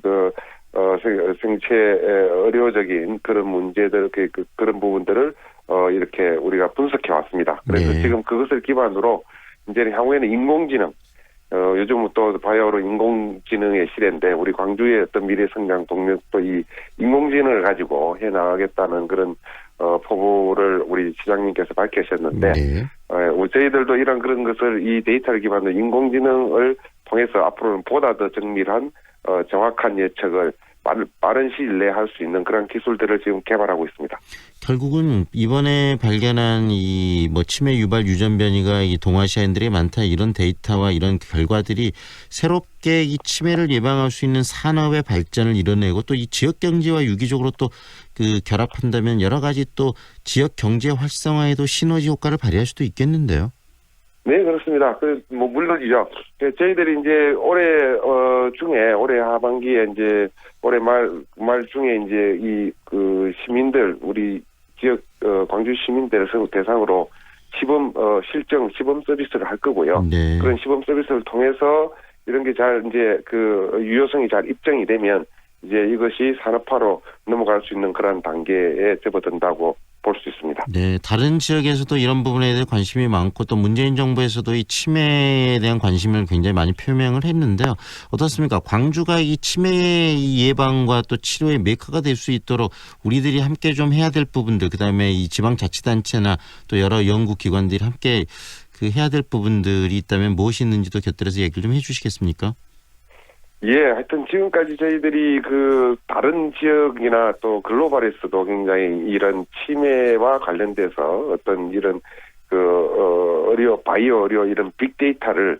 Speaker 21: 생체 의료적인 그런 문제들 그런 부분들을 이렇게 우리가 분석해 왔습니다. 그래서
Speaker 19: 네.
Speaker 21: 지금 그것을 기반으로 이제 향후에는 인공지능 요즘 또 바이오로 인공지능의 시대인데 우리 광주의 어떤 미래 성장 동력도 이 인공지능을 가지고 해 나가겠다는 그런 포부를 우리 시장님께서 밝히셨는데
Speaker 19: 네.
Speaker 21: 저희들도 이런 그런 것을 이 데이터를 기반으로 인공지능을 통해서 앞으로는 보다 더 정밀한 정확한 예측을 빠른 시일 내에 할 수 있는 그런 기술들을 지금 개발하고 있습니다.
Speaker 19: 결국은 이번에 발견한 이 뭐 치매 유발 유전 변이가 이 동아시아인들이 많다 이런 데이터와 이런 결과들이 새롭게 이 치매를 예방할 수 있는 산업의 발전을 이뤄내고 또 이 지역 경제와 유기적으로 또 그 결합한다면 여러 가지 또 지역 경제 활성화에도 시너지 효과를 발휘할 수도 있겠는데요.
Speaker 21: 네, 그렇습니다. 뭐 물론이죠. 저희들이 이제 올해 하반기에 이제 올해 말 중에 이제 이 그 시민들 우리 지역 광주 시민들을 대상으로 시범 서비스를 할 거고요.
Speaker 19: 네.
Speaker 21: 그런 시범 서비스를 통해서 이런 게 잘 이제 그 유효성이 잘 입증이 되면 이제 이것이 산업화로 넘어갈 수 있는 그런 단계에 접어든다고 볼 수 있습니다.
Speaker 19: 네, 다른 지역에서도 이런 부분에 대해 관심이 많고 또 문재인 정부에서도 이 치매에 대한 관심을 굉장히 많이 표명을 했는데요. 어떻습니까? 광주가 이 치매 예방과 또 치료의 메카가 될 수 있도록 우리들이 함께 좀 해야 될 부분들, 그다음에 이 지방자치단체나 또 여러 연구기관들이 함께 그 해야 될 부분들이 있다면 무엇이 있는지도 곁들여서 얘기를 좀 해주시겠습니까?
Speaker 21: 예, 하여튼 지금까지 저희들이 그 다른 지역이나 또 글로벌에서도 굉장히 이런 치매와 관련돼서 어떤 이런 바이오 의료 이런 빅데이터를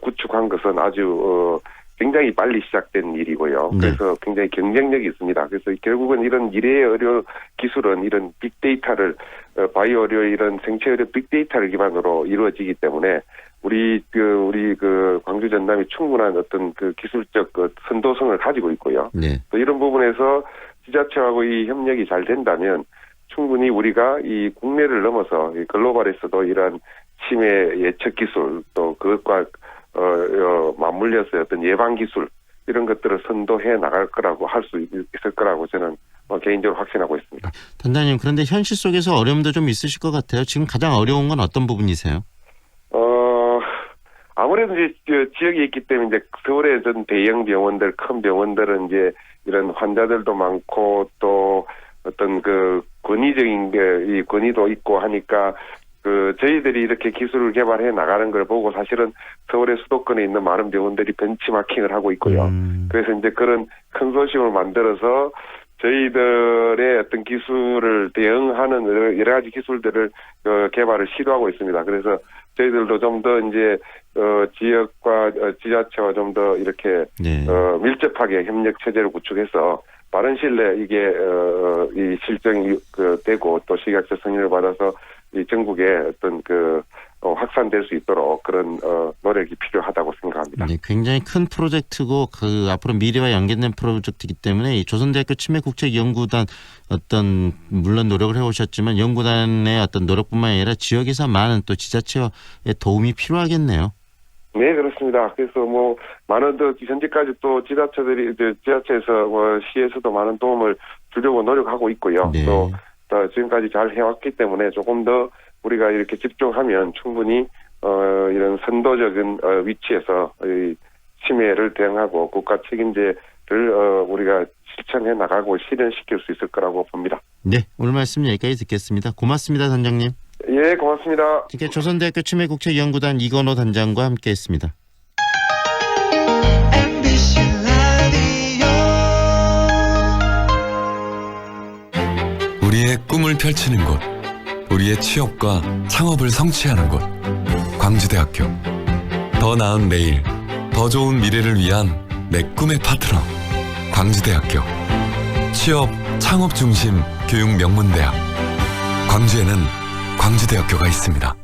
Speaker 21: 구축한 것은 아주 굉장히 빨리 시작된 일이고요.
Speaker 19: 네.
Speaker 21: 그래서 굉장히 경쟁력이 있습니다. 그래서 결국은 이런 미래의 의료 기술은 이런 빅데이터를 바이오 의료 이런 생체 의료 빅데이터를 기반으로 이루어지기 때문에 우리 광주 전남이 충분한 어떤 그 기술적 선도성을 가지고 있고요.
Speaker 19: 네.
Speaker 21: 또 이런 부분에서 지자체하고 이 협력이 잘 된다면 충분히 우리가 이 국내를 넘어서 이 글로벌에서도 이런 치매 예측 기술 또 그것과 맞물려서 어떤 예방 기술 이런 것들을 선도해 나갈 거라고 할 수 있을 거라고 저는 개인적으로 확신하고 있습니다.
Speaker 19: 단장님, 그런데 현실 속에서 어려움도 좀 있으실 것 같아요. 지금 가장 어려운 건 어떤 부분이세요?
Speaker 21: 아무래도 이제 지역에 있기 때문에 이제 서울의 전 대형 병원들, 큰 병원들은 이제 이런 환자들도 많고 또 어떤 그 권위적인 이 권위도 있고 하니까 저희들이 이렇게 기술을 개발해 나가는 걸 보고 사실은 서울의 수도권에 있는 많은 병원들이 벤치마킹을 하고 있고요. 그래서 이제 그런 컨소시엄을 만들어서 저희들의 어떤 기술을 대응하는 여러 가지 기술들을 개발을 시도하고 있습니다. 그래서 저희들도 좀 더 이제 지역과 지자체와 좀 더 이렇게 밀접하게 협력 체제를 구축해서 빠른 시일 내에 이게 이 실정이 되고 또 식약처 승인을 받아서 이 전국에 어떤 확산될 수 있도록 그런 노력이 필요하다고 생각합니다.
Speaker 19: 네, 굉장히 큰 프로젝트고 앞으로 미래와 연계된 프로젝트이기 때문에 이 조선대학교 치매국책연구단 물론 노력을 해오셨지만 연구단의 어떤 노력뿐만 아니라 지역에서 많은 또 지자체의 도움이 필요하겠네요.
Speaker 21: 네, 그렇습니다. 그래서 많은 현재까지 또 지자체에서 시에서도 많은 도움을 주려고 노력하고 있고요.
Speaker 19: 네.
Speaker 21: 또 지금까지 잘 해왔기 때문에 조금 더 우리가 이렇게 집중하면 충분히 이런 선도적인 위치에서 이 치매를 대응하고 국가 책임제를 우리가 실천해 나가고 실현시킬 수 있을 거라고 봅니다.
Speaker 19: 네, 오늘 말씀 여기까지 듣겠습니다. 고맙습니다, 단장님.
Speaker 21: 예, 고맙습니다.
Speaker 19: 이렇게 조선대학교 치매국책연구단 이건호 단장과 함께했습니다.
Speaker 15: 우리의 꿈을 펼치는 곳, 우리의 취업과 창업을 성취하는 곳, 광주대학교. 더 나은 내일, 더 좋은 미래를 위한 내 꿈의 파트너, 광주대학교. 취업, 창업 중심 교육 명문대학. 광주에는 광주대학교가 있습니다.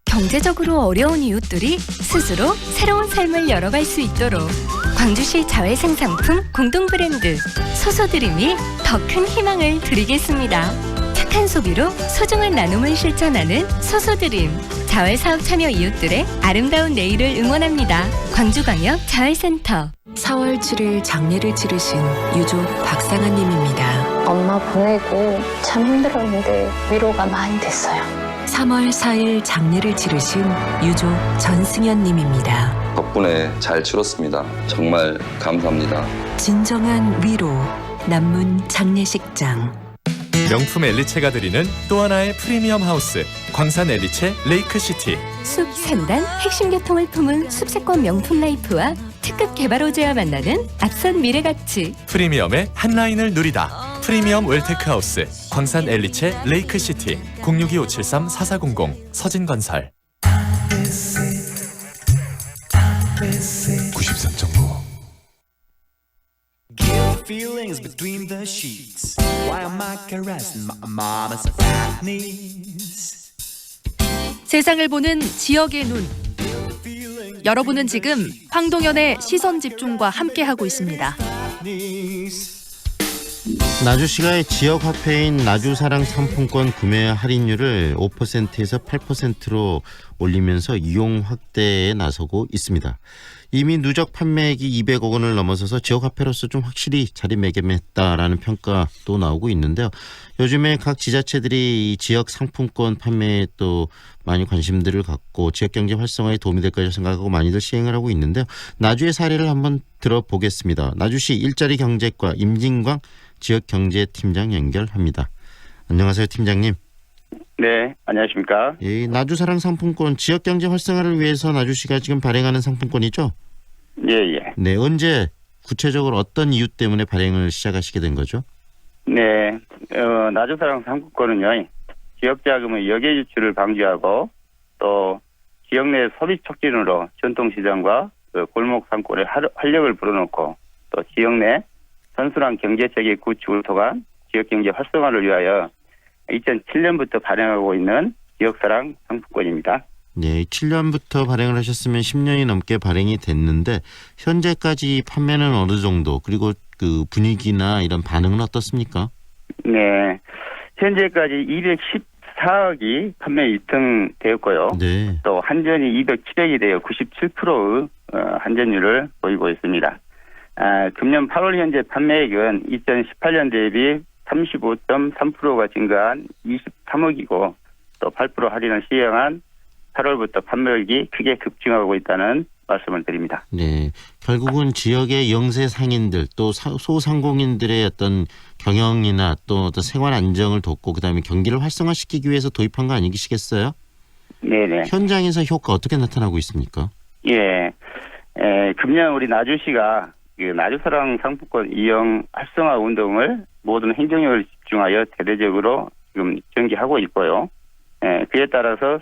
Speaker 11: 경제적으로 어려운 이웃들이 스스로 새로운 삶을 열어갈 수 있도록 광주시 자회생상품 공동 브랜드 소소드림이 더 큰 희망을 드리겠습니다. 착한 소비로 소중한 나눔을 실천하는 소소드림. 자회사업 참여 이웃들의 아름다운 내일을 응원합니다. 광주광역 자회센터.
Speaker 4: 4월 7일 장례를 치르신 유족 박상아님입니다.
Speaker 22: 엄마 보내고 참 힘들었는데 위로가 많이 됐어요.
Speaker 4: 3월 4일 장례를 치르신 유족 전승현님입니다.
Speaker 23: 덕분에 잘 치렀습니다. 정말 감사합니다.
Speaker 4: 진정한 위로, 남문 장례식장.
Speaker 13: 명품 엘리체가 드리는 또 하나의 프리미엄 하우스, 광산 엘리체 레이크시티.
Speaker 11: 숲 3단 핵심 교통을 품은 숲세권 명품 라이프와 특급 개발 호재와 만나는 앞선 미래 가치.
Speaker 13: 프리미엄의 한 라인을 누리다. 프리미엄 웰테크하우스, 광산 엘리체 레이크시티. 062-573-4400 서진건설.
Speaker 15: 93.9
Speaker 24: Feelings between the sheets. Why am I caressing my mama's fat knees?
Speaker 18: 세상을 보는 지역의 눈. 여러분은 지금 황동현의 시선 집중과 함께하고 있습니다.
Speaker 19: 나주시가 지역 화폐인 나주사랑 상품권 구매 할인율을 5%에서 8%로 올리면서 이용 확대에 나서고 있습니다. 이미 누적 판매액이 200억 원을 넘어서서 지역 화폐로서 좀 확실히 자리매김했다라는 평가도 나오고 있는데요. 요즘에 각 지자체들이 이 지역 상품권 판매에 또 많이 관심들을 갖고 지역 경제 활성화에 도움이 될 거라 생각하고 많이들 시행을 하고 있는데요. 나주의 사례를 한번 들어보겠습니다. 나주시 일자리 경제과 임진광 지역경제팀장 연결합니다. 안녕하세요, 팀장님.
Speaker 25: 네, 안녕하십니까.
Speaker 19: 예, 나주사랑 상품권 지역경제 활성화를 위해서 나주시가 지금 발행하는 상품권이죠?
Speaker 25: 예.
Speaker 19: 네, 언제 구체적으로 어떤 이유 때문에 발행을 시작하시게 된 거죠?
Speaker 25: 네, 나주사랑 상품권은요, 지역자금의 역외 유출을 방지하고 또 지역 내 소비 촉진으로 전통시장과 골목 상권의 활력을 불어넣고 또 지역 내 선순환 경제체계 구축을 통한 지역경제 활성화를 위하여 2007년부터 발행하고 있는 지역사랑 상품권입니다.
Speaker 19: 네, 7년부터 발행을 하셨으면 10년이 넘게 발행이 됐는데 현재까지 판매는 어느 정도 그리고 그 분위기나 이런 반응은 어떻습니까?
Speaker 25: 네, 현재까지 214억이 판매 입증되었고요.
Speaker 19: 네.
Speaker 25: 또 한전이 207억이 되어 97%의 한전율을 보이고 있습니다. 금년 8월 현재 판매액은 2018년 대비 35.3%가 증가한 23억이고 또 8% 할인을 시행한 8월부터 판매액이 크게 급증하고 있다는 말씀을 드립니다.
Speaker 19: 네, 결국은 지역의 영세 상인들 또 소상공인들의 어떤 경영이나 또 어떤 생활 안정을 돕고 그다음에 경기를 활성화시키기 위해서 도입한 거 아니시겠어요?
Speaker 25: 네네.
Speaker 19: 현장에서 효과 어떻게 나타나고 있습니까?
Speaker 25: 예, 금년 우리 나주시가 나주사랑 상품권 이용 활성화 운동을 모든 행정력을 집중하여 대대적으로 지금 전개하고 있고요. 그에 따라서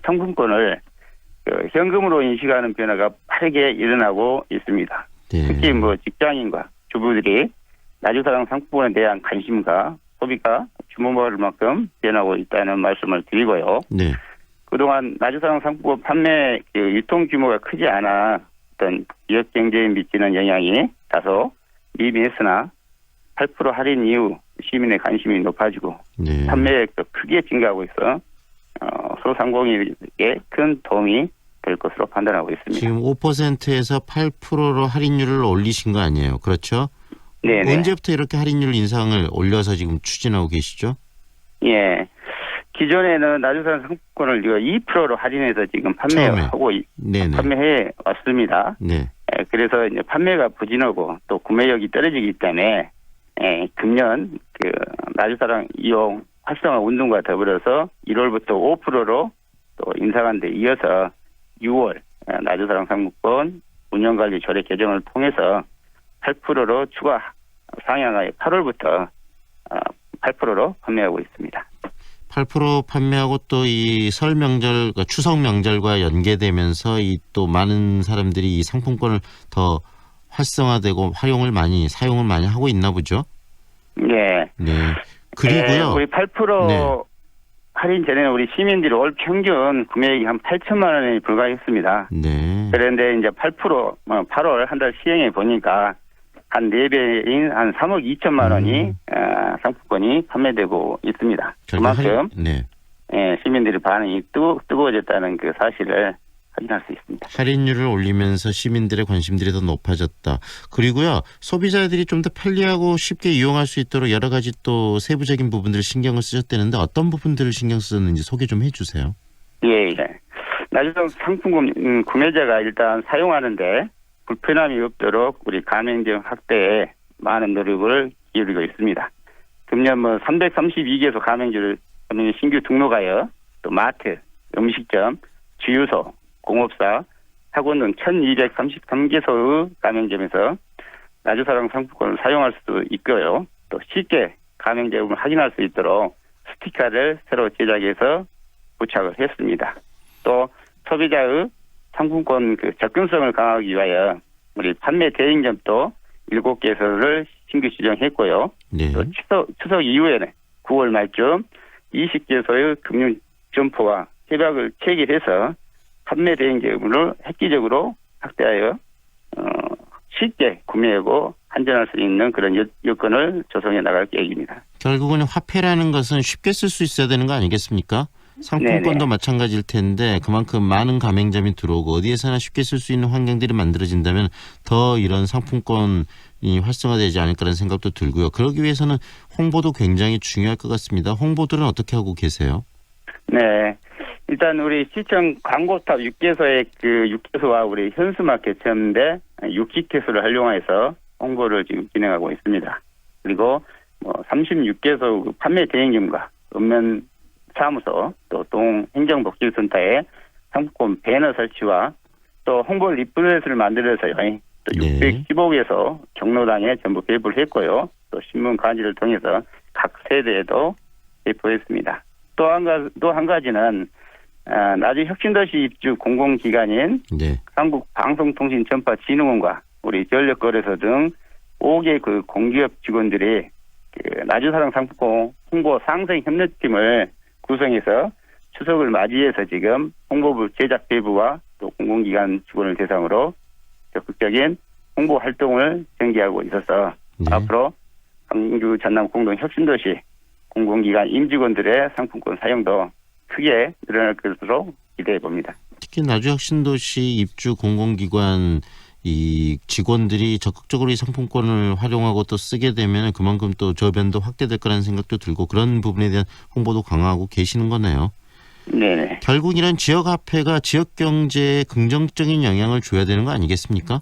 Speaker 25: 상품권을 현금으로 인식하는 변화가 빠르게 일어나고 있습니다.
Speaker 19: 네.
Speaker 25: 특히 뭐 직장인과 주부들이 나주사랑 상품권에 대한 관심과 소비가 주목받을 만큼 변하고 있다는 말씀을 드리고요.
Speaker 19: 네.
Speaker 25: 그동안 나주사랑 상품권 판매 유통 규모가 크지 않아 어떤 지역 경제에 미치는 영향이 다소 미미했으나 8% 할인 이후 시민의 관심이 높아지고
Speaker 19: 네.
Speaker 25: 판매액도 크게 증가하고 있어 소상공인에게 큰 도움이 될 것으로 판단하고 있습니다.
Speaker 19: 지금 5%에서 8%로 할인율을 올리신 거 아니에요? 그렇죠?
Speaker 25: 네.
Speaker 19: 언제부터 이렇게 할인율 인상을 올려서 지금 추진하고 계시죠?
Speaker 25: 예. 기존에는 나주산 상품권을 2%로 할인해서 지금 판매하고 판매해 왔습니다.
Speaker 19: 네.
Speaker 25: 그래서 이제 판매가 부진하고 또 구매력이 떨어지기 때문에 금년 나주사랑 이용 활성화 운동과 더불어서 1월부터 5%로 또 인상한 데 이어서 6월 나주사랑 상품권 운영관리 조례 개정을 통해서 8%로 추가 상향하여 8월부터 8%로 판매하고 있습니다.
Speaker 19: 8% 판매하고 또 이 설 명절, 그러니까 추석 명절과 연계되면서 이 또 많은 사람들이 이 상품권을 더 활성화되고 사용을 많이 하고 있나 보죠?
Speaker 25: 네.
Speaker 19: 네. 그리고요.
Speaker 25: 우리 8% 할인 전에는 우리 시민들이 올 평균 구매액이 한 8천만 원에 불과했습니다.
Speaker 19: 네.
Speaker 25: 그런데 이제 8% 8월 한 달 시행해 보니까 한 4배인 한 3억 2천만 원이 상품권이 판매되고 있습니다. 그만큼 시민들의 반응이 뜨거워졌다는 그 사실을 확인할 수 있습니다.
Speaker 19: 할인율을 올리면서 시민들의 관심들이 더 높아졌다. 그리고요. 소비자들이 좀 더 편리하고 쉽게 이용할 수 있도록 여러 가지 또 세부적인 부분들을 신경을 쓰셨다는데 어떤 부분들을 신경 쓰셨는지 소개 좀 해주세요.
Speaker 25: 예. 나주상 상품권 구매자가 일단 사용하는데 불편함이 없도록 우리 가맹점 확대에 많은 노력을 기울이고 있습니다. 금년 332개소 가맹점을 신규 등록하여 또 마트, 음식점, 주유소, 공업사, 학원 등 1233개소의 가맹점에서 나주사랑 상품권을 사용할 수 있고요. 또 쉽게 가맹점을 확인할 수 있도록 스티커를 새로 제작해서 부착을 했습니다. 또 소비자의 상품권 접근성을 강화하기 위하여 우리 판매 대행점도 7개소를 신규 지정했고요.
Speaker 19: 네.
Speaker 25: 또 추석 이후에는 9월 말쯤 20개소의 금융 점포와 협약을 체결해서 판매 대행점을 획기적으로 확대하여 쉽게 구매하고 환전할 수 있는 그런 여건을 조성해 나갈 계획입니다.
Speaker 19: 결국은 화폐라는 것은 쉽게 쓸 수 있어야 되는 거 아니겠습니까? 상품권도
Speaker 25: 네네.
Speaker 19: 마찬가지일 텐데 그만큼 많은 가맹점이 들어오고 어디에서나 쉽게 쓸 수 있는 환경들이 만들어진다면 더 이런 상품권이 활성화되지 않을까라는 생각도 들고요. 그러기 위해서는 홍보도 굉장히 중요할 것 같습니다. 홍보들은 어떻게 하고 계세요?
Speaker 25: 네. 일단 우리 시청 광고탑 6개소의 6개소와 우리 현수막 개최하는데 6기캐소를 활용해서 홍보를 지금 진행하고 있습니다. 그리고 36개소 판매 대행점과 읍면 사무소 또 동행정복지센터에 상품권 배너 설치와 또 홍보 리플렛을 만들어서요. 또 615개소 경로당에 전부 배부를 했고요. 또 신문 간지를 통해서 각 세대에도 배포했습니다. 또 한 가지는 나주 혁신도시 입주 공공기관인 한국방송통신전파진흥원과 우리 전력거래소 등 5개 공기업 직원들이 나주사랑 상품권 홍보 상생 협력팀을 구성해서 추석을 맞이해서 지금 홍보부 제작 배부와 또 공공기관 직원을 대상으로 적극적인 홍보 활동을 전개하고 있어서 앞으로 광주 전남 공동 혁신도시 공공기관 임직원들의 상품권 사용도 크게 늘어날 것으로 기대해 봅니다.
Speaker 19: 특히 나주혁신도시 입주 공공기관 이 직원들이 적극적으로 이 상품권을 활용하고 또 쓰게 되면 그만큼 또 저변도 확대될 거라는 생각도 들고 그런 부분에 대한 홍보도 강화하고 계시는 거네요.
Speaker 25: 네네.
Speaker 19: 결국 이런 지역화폐가 지역 경제에 긍정적인 영향을 줘야 되는 거 아니겠습니까?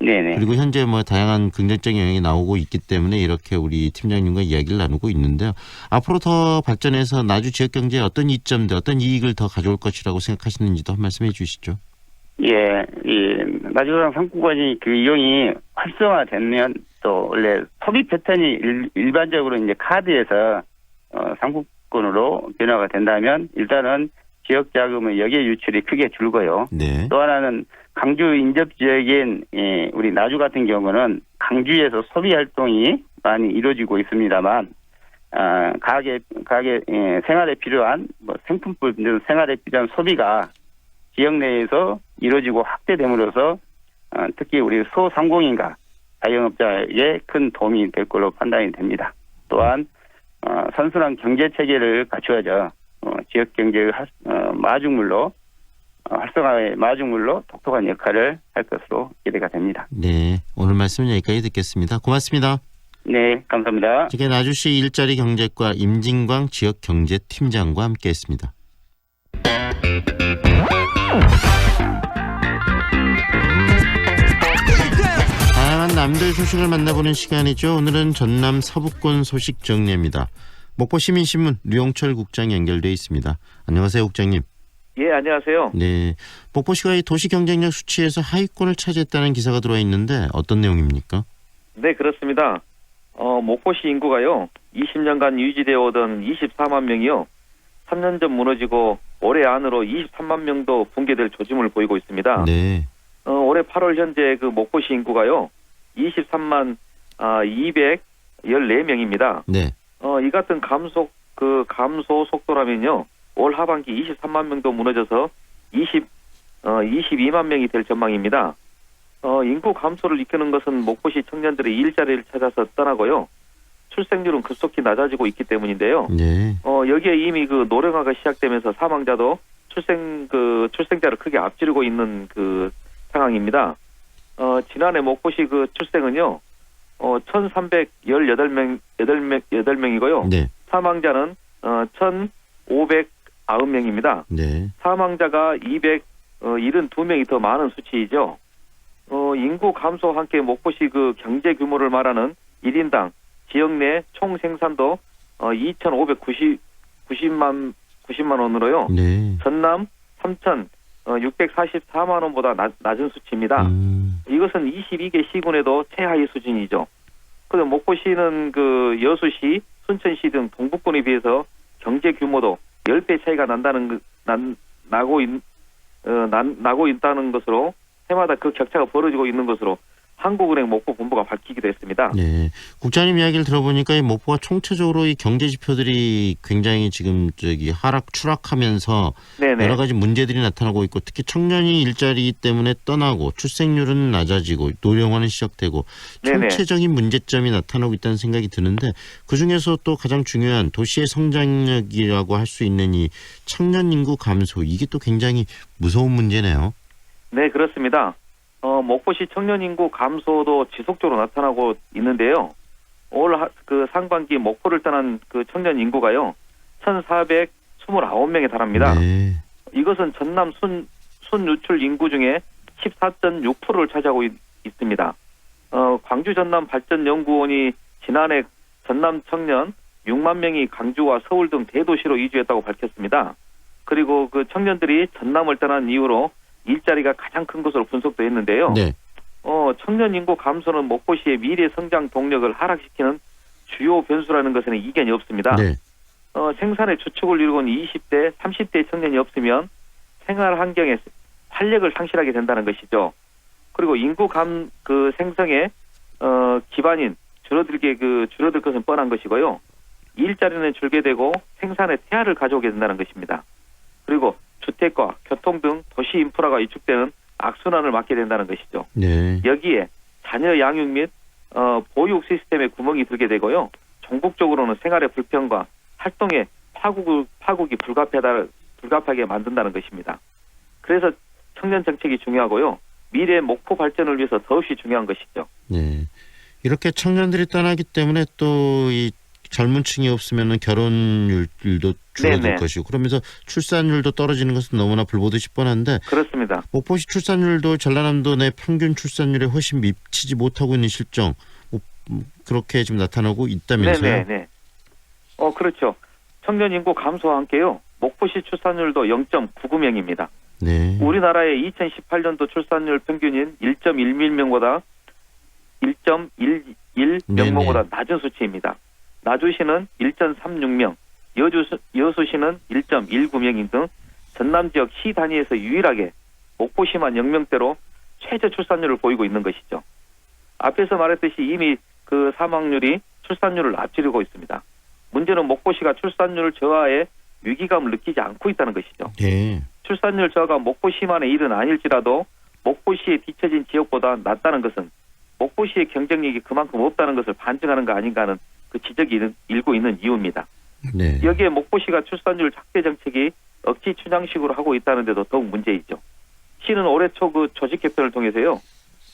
Speaker 25: 네네.
Speaker 19: 그리고 현재 다양한 긍정적인 영향이 나오고 있기 때문에 이렇게 우리 팀장님과 이야기를 나누고 있는데요. 앞으로 더 발전해서 나주 지역 경제에 어떤 이점들, 어떤 이익을 더 가져올 것이라고 생각하시는지도 한 말씀해 주시죠.
Speaker 25: 예, 나주사랑 상품권이 이용이 활성화되면 또 원래 소비 패턴이 일반적으로 이제 카드에서 상품권으로 변화가 된다면 일단은 지역 자금의 역외 유출이 크게 줄고요.
Speaker 19: 네.
Speaker 25: 또 하나는 강주 인접 지역인 우리 나주 같은 경우는 강주에서 소비 활동이 많이 이루어지고 있습니다만 가게 생활에 필요한 뭐 생품품 등 생활에 필요한 소비가 지역 내에서 이루어지고 확대됨으로써 특히 우리 소상공인과 자영업자에게 큰 도움이 될 걸로 판단이 됩니다. 또한 선순환 경제 체계를 갖추어져 지역 경제의 마중물로 활성화의 마중물로 독특한 역할을 할 것으로 기대가 됩니다.
Speaker 19: 네, 오늘 말씀 여기까지 듣겠습니다. 고맙습니다.
Speaker 25: 네, 감사합니다.
Speaker 19: 지금 나주시 일자리 경제과 임진광 지역경제팀장과 함께했습니다. 다양한 남들 소식을 만나보는 시간이죠. 오늘은 전남 서부권 소식 정리입니다. 목포시민신문 류영철 국장 연결돼 있습니다. 안녕하세요, 국장님.
Speaker 3: 예, 안녕하세요.
Speaker 19: 네, 목포시가 이 도시 경쟁력 수치에서 하위권을 차지했다는 기사가 들어와 있는데 어떤 내용입니까?
Speaker 3: 네, 그렇습니다. 목포시 인구가요, 20년간 유지되어 오던 24만 명이요, 3년 전 무너지고 올해 안으로 23만 명도 붕괴될 조짐을 보이고 있습니다.
Speaker 19: 네.
Speaker 3: 올해 8월 현재 그 목포시 인구가요, 23만 214명입니다.
Speaker 19: 네.
Speaker 3: 이 같은 감소 속도라면요, 올 하반기 23만 명도 무너져서 22만 명이 될 전망입니다. 인구 감소를 이끄는 것은 목포시 청년들의 일자리를 찾아서 떠나고요, 출생률은 급속히 낮아지고 있기 때문인데요.
Speaker 19: 네.
Speaker 3: 여기에 이미 그 노령화가 시작되면서 사망자도 출생자를 크게 앞지르고 있는 그 상황입니다. 지난해 목포시 그 출생은요, 1,318명이고요.
Speaker 19: 네.
Speaker 3: 사망자는 1,509명입니다.
Speaker 19: 네.
Speaker 3: 사망자가 272명이 더 많은 수치이죠. 인구 감소와 함께 목포시 그 경제 규모를 말하는 1인당 지역 내 총 생산도 2,590만 원으로요.
Speaker 19: 네.
Speaker 3: 전남 3,644만 원보다 낮은 수치입니다. 이것은 22개 시군에도 최하위 수준이죠. 그리고 목포시는 그 여수시, 순천시 등 동북권에 비해서 경제 규모도 10배 차이가 나고 있다는 것으로 해마다 그 격차가 벌어지고 있는 것으로 한국은행 목포 본부가 밝히기도 했습니다.
Speaker 19: 네, 국장님 이야기를 들어보니까 이 목포가 총체적으로 이 경제 지표들이 굉장히 지금 추락하면서
Speaker 3: 네네.
Speaker 19: 여러 가지 문제들이 나타나고 있고, 특히 청년이 일자리 때문에 떠나고 출생률은 낮아지고 노령화는 시작되고
Speaker 3: 네네.
Speaker 19: 총체적인 문제점이 나타나고 있다는 생각이 드는데, 그 중에서 또 가장 중요한 도시의 성장력이라고 할 수 있는 이 청년 인구 감소, 이게 또 굉장히 무서운 문제네요.
Speaker 3: 네, 그렇습니다. 목포시 청년 인구 감소도 지속적으로 나타나고 있는데요. 올 그 상반기 목포를 떠난 그 청년 인구가요, 1,429명에 달합니다.
Speaker 19: 네.
Speaker 3: 이것은 전남 순유출 인구 중에 14.6%를 차지하고 있습니다. 광주 전남 발전연구원이 지난해 전남 청년 6만 명이 강주와 서울 등 대도시로 이주했다고 밝혔습니다. 그리고 그 청년들이 전남을 떠난 이후로 일자리가 가장 큰 것으로 분석도 했는데요.
Speaker 19: 네.
Speaker 3: 청년 인구 감소는 목포시의 미래 성장 동력을 하락시키는 주요 변수라는 것에는 이견이 없습니다.
Speaker 19: 네.
Speaker 3: 생산의 주축을 이루는 20대, 30대 청년이 없으면 생활 환경에 활력을 상실하게 된다는 것이죠. 그리고 인구 생성의 기반인 줄어들 것은 뻔한 것이고요. 일자리는 줄게 되고 생산의 태화를 가져오게 된다는 것입니다. 그리고 주택과 교통 등 도시 인프라가 위축되는 악순환을 맞게 된다는 것이죠.
Speaker 19: 네.
Speaker 3: 여기에 자녀 양육 및 보육 시스템에 구멍이 들게 되고요. 전국적으로는 생활의 불평과 활동의 파국이 불가피하게 만든다는 것입니다. 그래서 청년 정책이 중요하고요. 미래 목포 발전을 위해서 더없이 중요한 것이죠.
Speaker 19: 네. 이렇게 청년들이 떠나기 때문에 또 이 젊은 층이 없으면 결혼율도 줄어들
Speaker 3: 네네.
Speaker 19: 것이고, 그러면서 출산율도 떨어지는 것은 너무나 불보듯이 뻔한데,
Speaker 3: 그렇습니다.
Speaker 19: 목포시 출산율도 전라남도 내 평균 출산율에 훨씬 미치지 못하고 있는 실정, 그렇게 지금 나타나고 있다면서요?
Speaker 3: 네네. 그렇죠. 청년 인구 감소와 함께요, 목포시 출산율도 0.99명입니다.
Speaker 19: 네. 우리나라의
Speaker 3: 2018년도 출산율 평균인 1.11명보다 1명모보다 낮은 수치입니다. 나주시는 1.36명, 여수시는 1.19명인 등 전남 지역 시 단위에서 유일하게 목포시만 0명대로 최저 출산율을 보이고 있는 것이죠. 앞에서 말했듯이 이미 그 사망률이 출산율을 앞지르고 있습니다. 문제는 목포시가 출산율 저하에 위기감을 느끼지 않고 있다는 것이죠.
Speaker 19: 예.
Speaker 3: 출산율 저하가 목포시만의 일은 아닐지라도 목포시의 뒤처진 지역보다 낮다는 것은 목포시의 경쟁력이 그만큼 없다는 것을 반증하는 거 아닌가 하는 그 지적이 일고 있는 이유입니다.
Speaker 19: 네.
Speaker 3: 여기에 목포시가 출산율 확대 정책이 억지 춘향식으로 하고 있다는 데도 더욱 문제이죠. 시는 올해 초 그 조직 개편을 통해서요.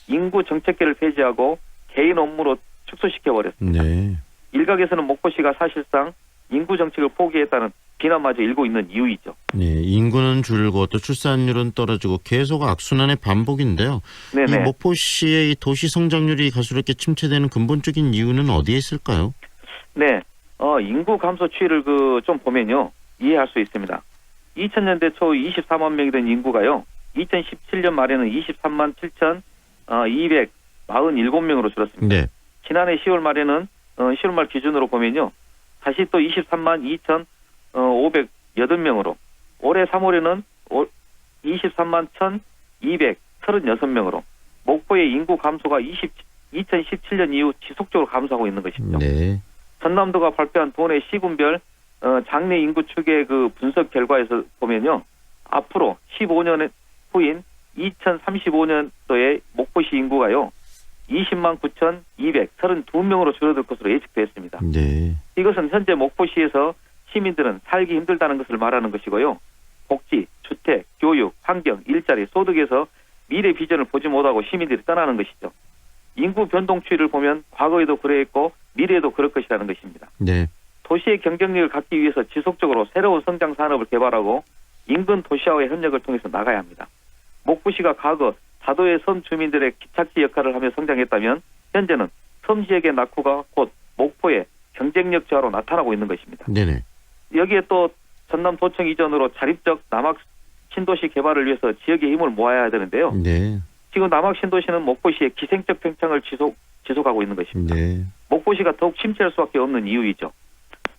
Speaker 3: 인구 정책계를 폐지하고 개인 업무로 축소시켜버렸습니다.
Speaker 19: 네.
Speaker 3: 일각에서는 목포시가 사실상 인구 정책을 포기했다는 비난마저 일고 있는 이유이죠.
Speaker 19: 네, 인구는 줄고 또 출산율은 떨어지고 계속 악순환의 반복인데요.
Speaker 3: 네네.
Speaker 19: 이 목포시의 이 도시 성장률이 가수롭게 침체되는 근본적인 이유는 어디에 있을까요?
Speaker 3: 네, 인구 감소 추이를 좀 보면요 이해할 수 있습니다. 2000년대 초 24만 명이 된 인구가요, 2017년 말에는 23만 7,247명으로 줄었습니다.
Speaker 19: 네.
Speaker 3: 지난해 10월 말에는 10월 말 기준으로 보면요, 다시 또 23만 2,508명으로, 올해 3월에는 23만 1,236명으로 목포의 인구 감소가 2017년 이후 지속적으로 감소하고 있는 것이죠.
Speaker 19: 네.
Speaker 3: 전남도가 발표한 도내 시군별 장래 인구 추계 그 분석 결과에서 보면요, 앞으로 15년 후인 2035년도에 목포시 인구가요 20만 9,232명으로 줄어들 것으로 예측됐습니다.
Speaker 19: 네.
Speaker 3: 이것은 현재 목포시에서 시민들은 살기 힘들다는 것을 말하는 것이고요. 복지, 주택, 교육, 환경, 일자리, 소득에서 미래 비전을 보지 못하고 시민들이 떠나는 것이죠. 인구 변동 추이를 보면 과거에도 그랬고 미래에도 그럴 것이라는 것입니다.
Speaker 19: 네.
Speaker 3: 도시의 경쟁력을 갖기 위해서 지속적으로 새로운 성장 산업을 개발하고 인근 도시화의 협력을 통해서 나가야 합니다. 목포시가 과거 다도의 섬 주민들의 기착지 역할을 하며 성장했다면 현재는 섬 지역의 낙후가 곧 목포의 경쟁력 저하로 나타나고 있는 것입니다.
Speaker 19: 네네.
Speaker 3: 여기에 또 전남도청 이전으로 자립적 남학 신도시 개발을 위해서 지역의 힘을 모아야 되는데요.
Speaker 19: 네.
Speaker 3: 지금 남학 신도시는 목포시의 기생적 팽창을 지속하고 있는 것입니다.
Speaker 19: 네.
Speaker 3: 목포시가 더욱 침체할 수밖에 없는 이유이죠.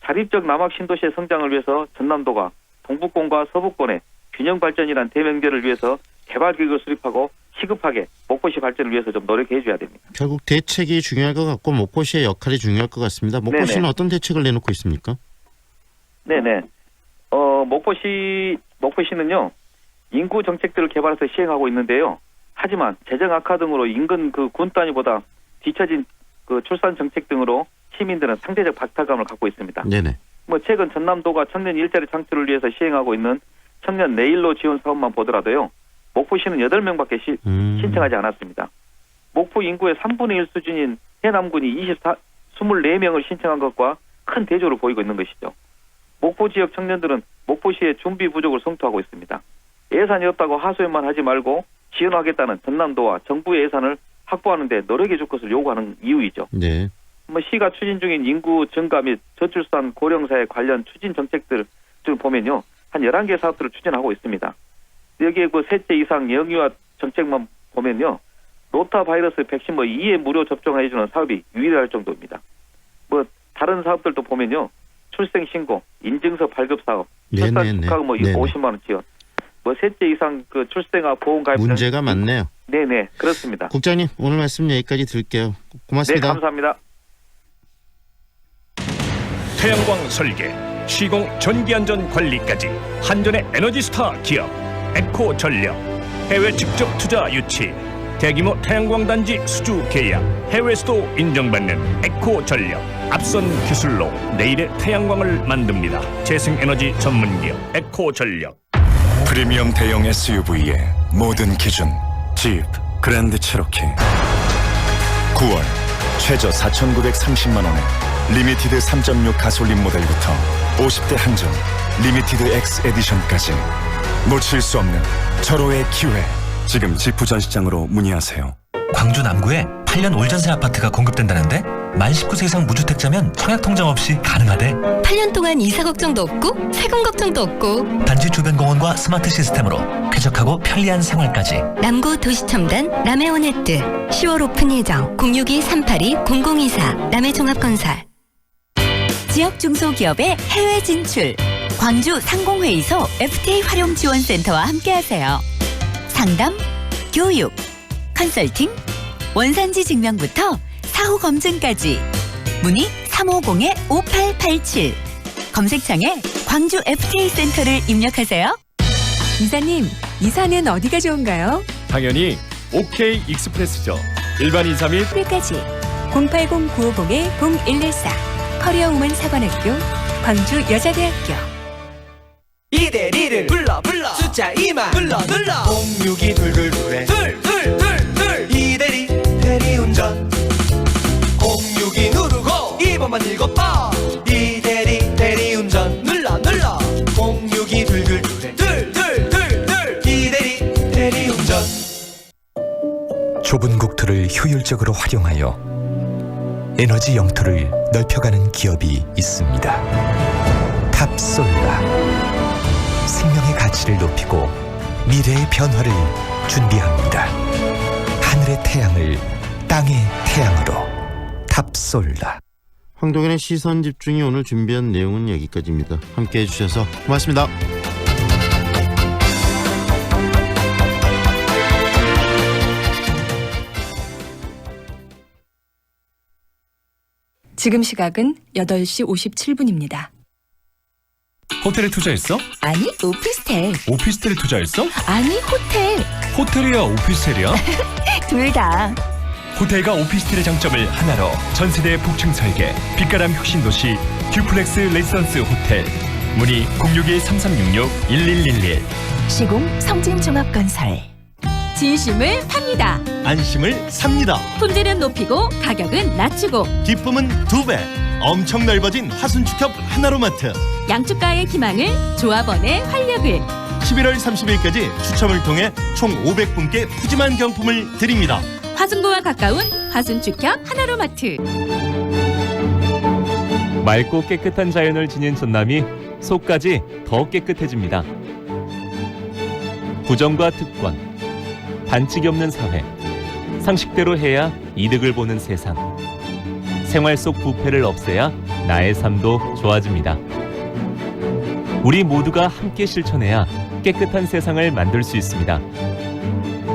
Speaker 3: 자립적 남학 신도시의 성장을 위해서 전남도가 동북권과 서북권의 균형 발전이란 대명제를 위해서 개발 계획을 수립하고 시급하게 목포시 발전을 위해서 좀 노력해 줘야 됩니다.
Speaker 19: 결국 대책이 중요할 것 같고 목포시의 역할이 중요할 것 같습니다. 목포시는
Speaker 3: 네네.
Speaker 19: 어떤 대책을 내놓고 있습니까?
Speaker 3: 네네. 목포시는요, 인구 정책들을 개발해서 시행하고 있는데요. 하지만 재정 악화 등으로 인근 그 군 단위보다 뒤처진 그 출산 정책 등으로 시민들은 상대적 박탈감을 갖고 있습니다.
Speaker 19: 네네.
Speaker 3: 최근 전남도가 청년 일자리 창출을 위해서 시행하고 있는 청년 내일로 지원 사업만 보더라도요, 목포시는 8명밖에 신청하지 않았습니다. 목포 인구의 3분의 1 수준인 해남군이 24명을 신청한 것과 큰 대조를 보이고 있는 것이죠. 목포 지역 청년들은 목포시의 준비 부족을 성토하고 있습니다. 예산이 없다고 하소연만 하지 말고 지원하겠다는 전남도와 정부의 예산을 확보하는 데 노력해 줄 것을 요구하는 이유이죠.
Speaker 19: 네.
Speaker 3: 시가 추진 중인 인구 증가 및 저출산 고령사회 관련 추진 정책들 좀 보면요, 한 11개 사업들을 추진하고 있습니다. 여기에 그 셋째 이상 영유아 정책만 보면요, 로타 바이러스 백신 2회 무료 접종해주는 사업이 유일할 정도입니다. 다른 사업들도 보면요, 출생 신고, 인증서 발급 사업, 출산 축하금 50만 원 지원, 셋째 이상 그 출생아 보험 가입
Speaker 19: 문제가 많네요.
Speaker 3: 네네, 그렇습니다.
Speaker 19: 국장님, 오늘 말씀 여기까지 드릴게요. 고맙습니다.
Speaker 3: 네, 감사합니다.
Speaker 1: 태양광 설계, 시공 전기안전 관리까지 한전의 에너지스타 기업 에코전력, 해외 직접 투자 유치, 대규모 태양광 단지 수주 계약, 해외에서도 인정받는 에코전력, 앞선 기술로 내일의 태양광을 만듭니다. 재생에너지 전문기업 에코전력.
Speaker 5: 프리미엄 대형 SUV의 모든 기준 집 그랜드 체로키. 9월 최저 4,930만 원에 리미티드 3.6 가솔린 모델부터 50대 한정 리미티드 X 에디션까지 놓칠 수 없는 절호의 기회. 지금 지프전시장으로 문의하세요.
Speaker 6: 광주 남구에 8년 올전세 아파트가 공급된다는데 만 19세 이상 무주택자면 청약통장 없이 가능하대.
Speaker 10: 8년 동안 이사 걱정도 없고 세금 걱정도 없고
Speaker 6: 단지 주변 공원과 스마트 시스템으로 쾌적하고 편리한 생활까지.
Speaker 10: 남구 도시첨단 남해온해뜨 10월 오픈 예정 062-382-0024 남해종합건설.
Speaker 14: 지역 중소기업의 해외 진출. 광주 상공회의소 FTA 활용 지원센터와 함께하세요. 상담, 교육, 컨설팅, 원산지 증명부터 사후 검증까지. 문의 350-5887. 검색창에 광주 FTA 센터를 입력하세요.
Speaker 11: 이사님, 이사는 어디가 좋은가요?
Speaker 1: 당연히 OK 익스프레스죠. 일반 이사 및
Speaker 14: 끝까지 080-950-0114 커리어 우먼 사관학교 광주 여자대학교.
Speaker 24: 이대리를 불러 숫자 2만 눌러 062 둘둘둘에 둘둘둘둘 이대리 대리운전 062 누르고 2번만 읽어봐. 이대리 대리운전 눌러 062 둘둘둘에 둘둘둘둘 이대리 대리운전.
Speaker 13: 좁은 국토를 효율적으로 활용하여 에너지 영토를 넓혀가는 기업이 있습니다. 탑솔라. 생명의 가치를 높이고 미래의 변화를 준비합니다. 하늘의 태양을 땅의 태양으로. 탑솔라.
Speaker 19: 황동현의 시선 집중이 오늘 준비한 내용은 여기까지입니다. 함께해 주셔서 고맙습니다.
Speaker 7: 지금 시각은 8시 57분입니다.
Speaker 1: 호텔에 투자했어?
Speaker 7: 아니, 오피스텔.
Speaker 1: 오피스텔에 투자했어?
Speaker 7: 아니, 호텔.
Speaker 1: 호텔이야 오피스텔이야?
Speaker 7: 둘 다.
Speaker 1: 호텔과 오피스텔의 장점을 하나로 전세대 복층 설계 빛가람 혁신도시 듀플렉스 레지던스 호텔. 문의 061-3366-1111.
Speaker 7: 시공 성진종합건설. 진심을 팝니다.
Speaker 8: 안심을 삽니다.
Speaker 7: 품질은 높이고 가격은 낮추고
Speaker 8: 기쁨은 2배. 엄청 넓어진 화순축협 하나로마트.
Speaker 7: 양축가의 희망을 조합원의 활력을
Speaker 8: 11월 30일까지 추첨을 통해 총 500분께 푸짐한 경품을 드립니다.
Speaker 7: 화순고와 가까운 화순축협 하나로마트.
Speaker 9: 맑고 깨끗한 자연을 지닌 전남이 속까지 더 깨끗해집니다. 부정과 특권, 반칙이 없는 사회, 상식대로 해야 이득을 보는 세상. 생활 속 부패를 없애야 나의 삶도 좋아집니다. 우리 모두가 함께 실천해야 깨끗한 세상을 만들 수 있습니다.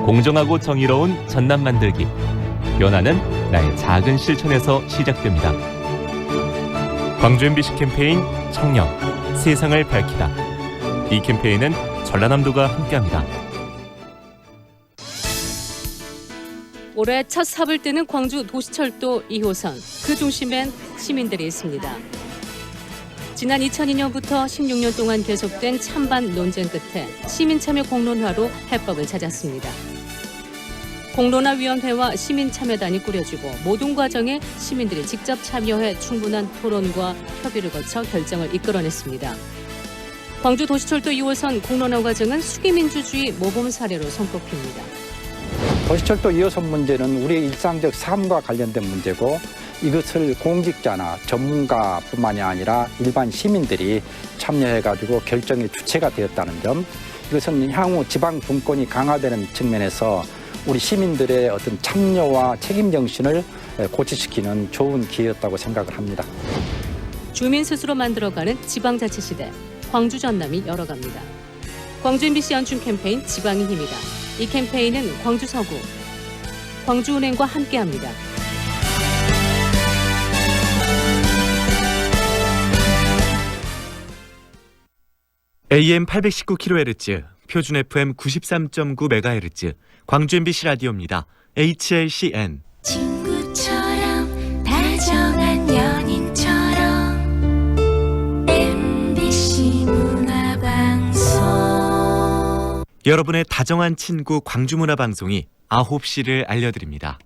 Speaker 9: 공정하고 정의로운 전남 만들기. 변화는 나의 작은 실천에서 시작됩니다. 광주 MBC 캠페인 청년, 세상을 밝히다. 이 캠페인은 전라남도가 함께합니다.
Speaker 12: 올해 첫 삽을 뜨는 광주 도시철도 2호선. 그 중심엔 시민들이 있습니다. 지난 2002년부터 16년 동안 계속된 찬반 논쟁 끝에 시민참여 공론화로 해법을 찾았습니다. 공론화위원회와 시민참여단이 꾸려지고 모든 과정에 시민들이 직접 참여해 충분한 토론과 협의를 거쳐 결정을 이끌어냈습니다. 광주 도시철도 2호선 공론화 과정은 수기민주주의 모범 사례로 손꼽힙니다.
Speaker 26: 도시철도 2호선 문제는 우리의 일상적 삶과 관련된 문제고 이것을 공직자나 전문가뿐만이 아니라 일반 시민들이 참여해가지고 결정의 주체가 되었다는 점, 이것은 향후 지방 분권이 강화되는 측면에서 우리 시민들의 어떤 참여와 책임 정신을 고취시키는 좋은 기회였다고 생각을 합니다.
Speaker 12: 주민 스스로 만들어가는 지방자치 시대, 광주 전남이 열어갑니다. 광주 MBC 연중 캠페인 지방의 힘이다. 이 캠페인은 광주 서구, 광주은행과 함께합니다.
Speaker 2: AM 819kHz, 표준 FM 93.9MHz, 광주 MBC 라디오입니다. HLCN.
Speaker 27: 친구처럼 다정한 연인처럼 MBC 문화방송.
Speaker 2: 여러분의 다정한 친구 광주문화방송이 9시를 알려드립니다.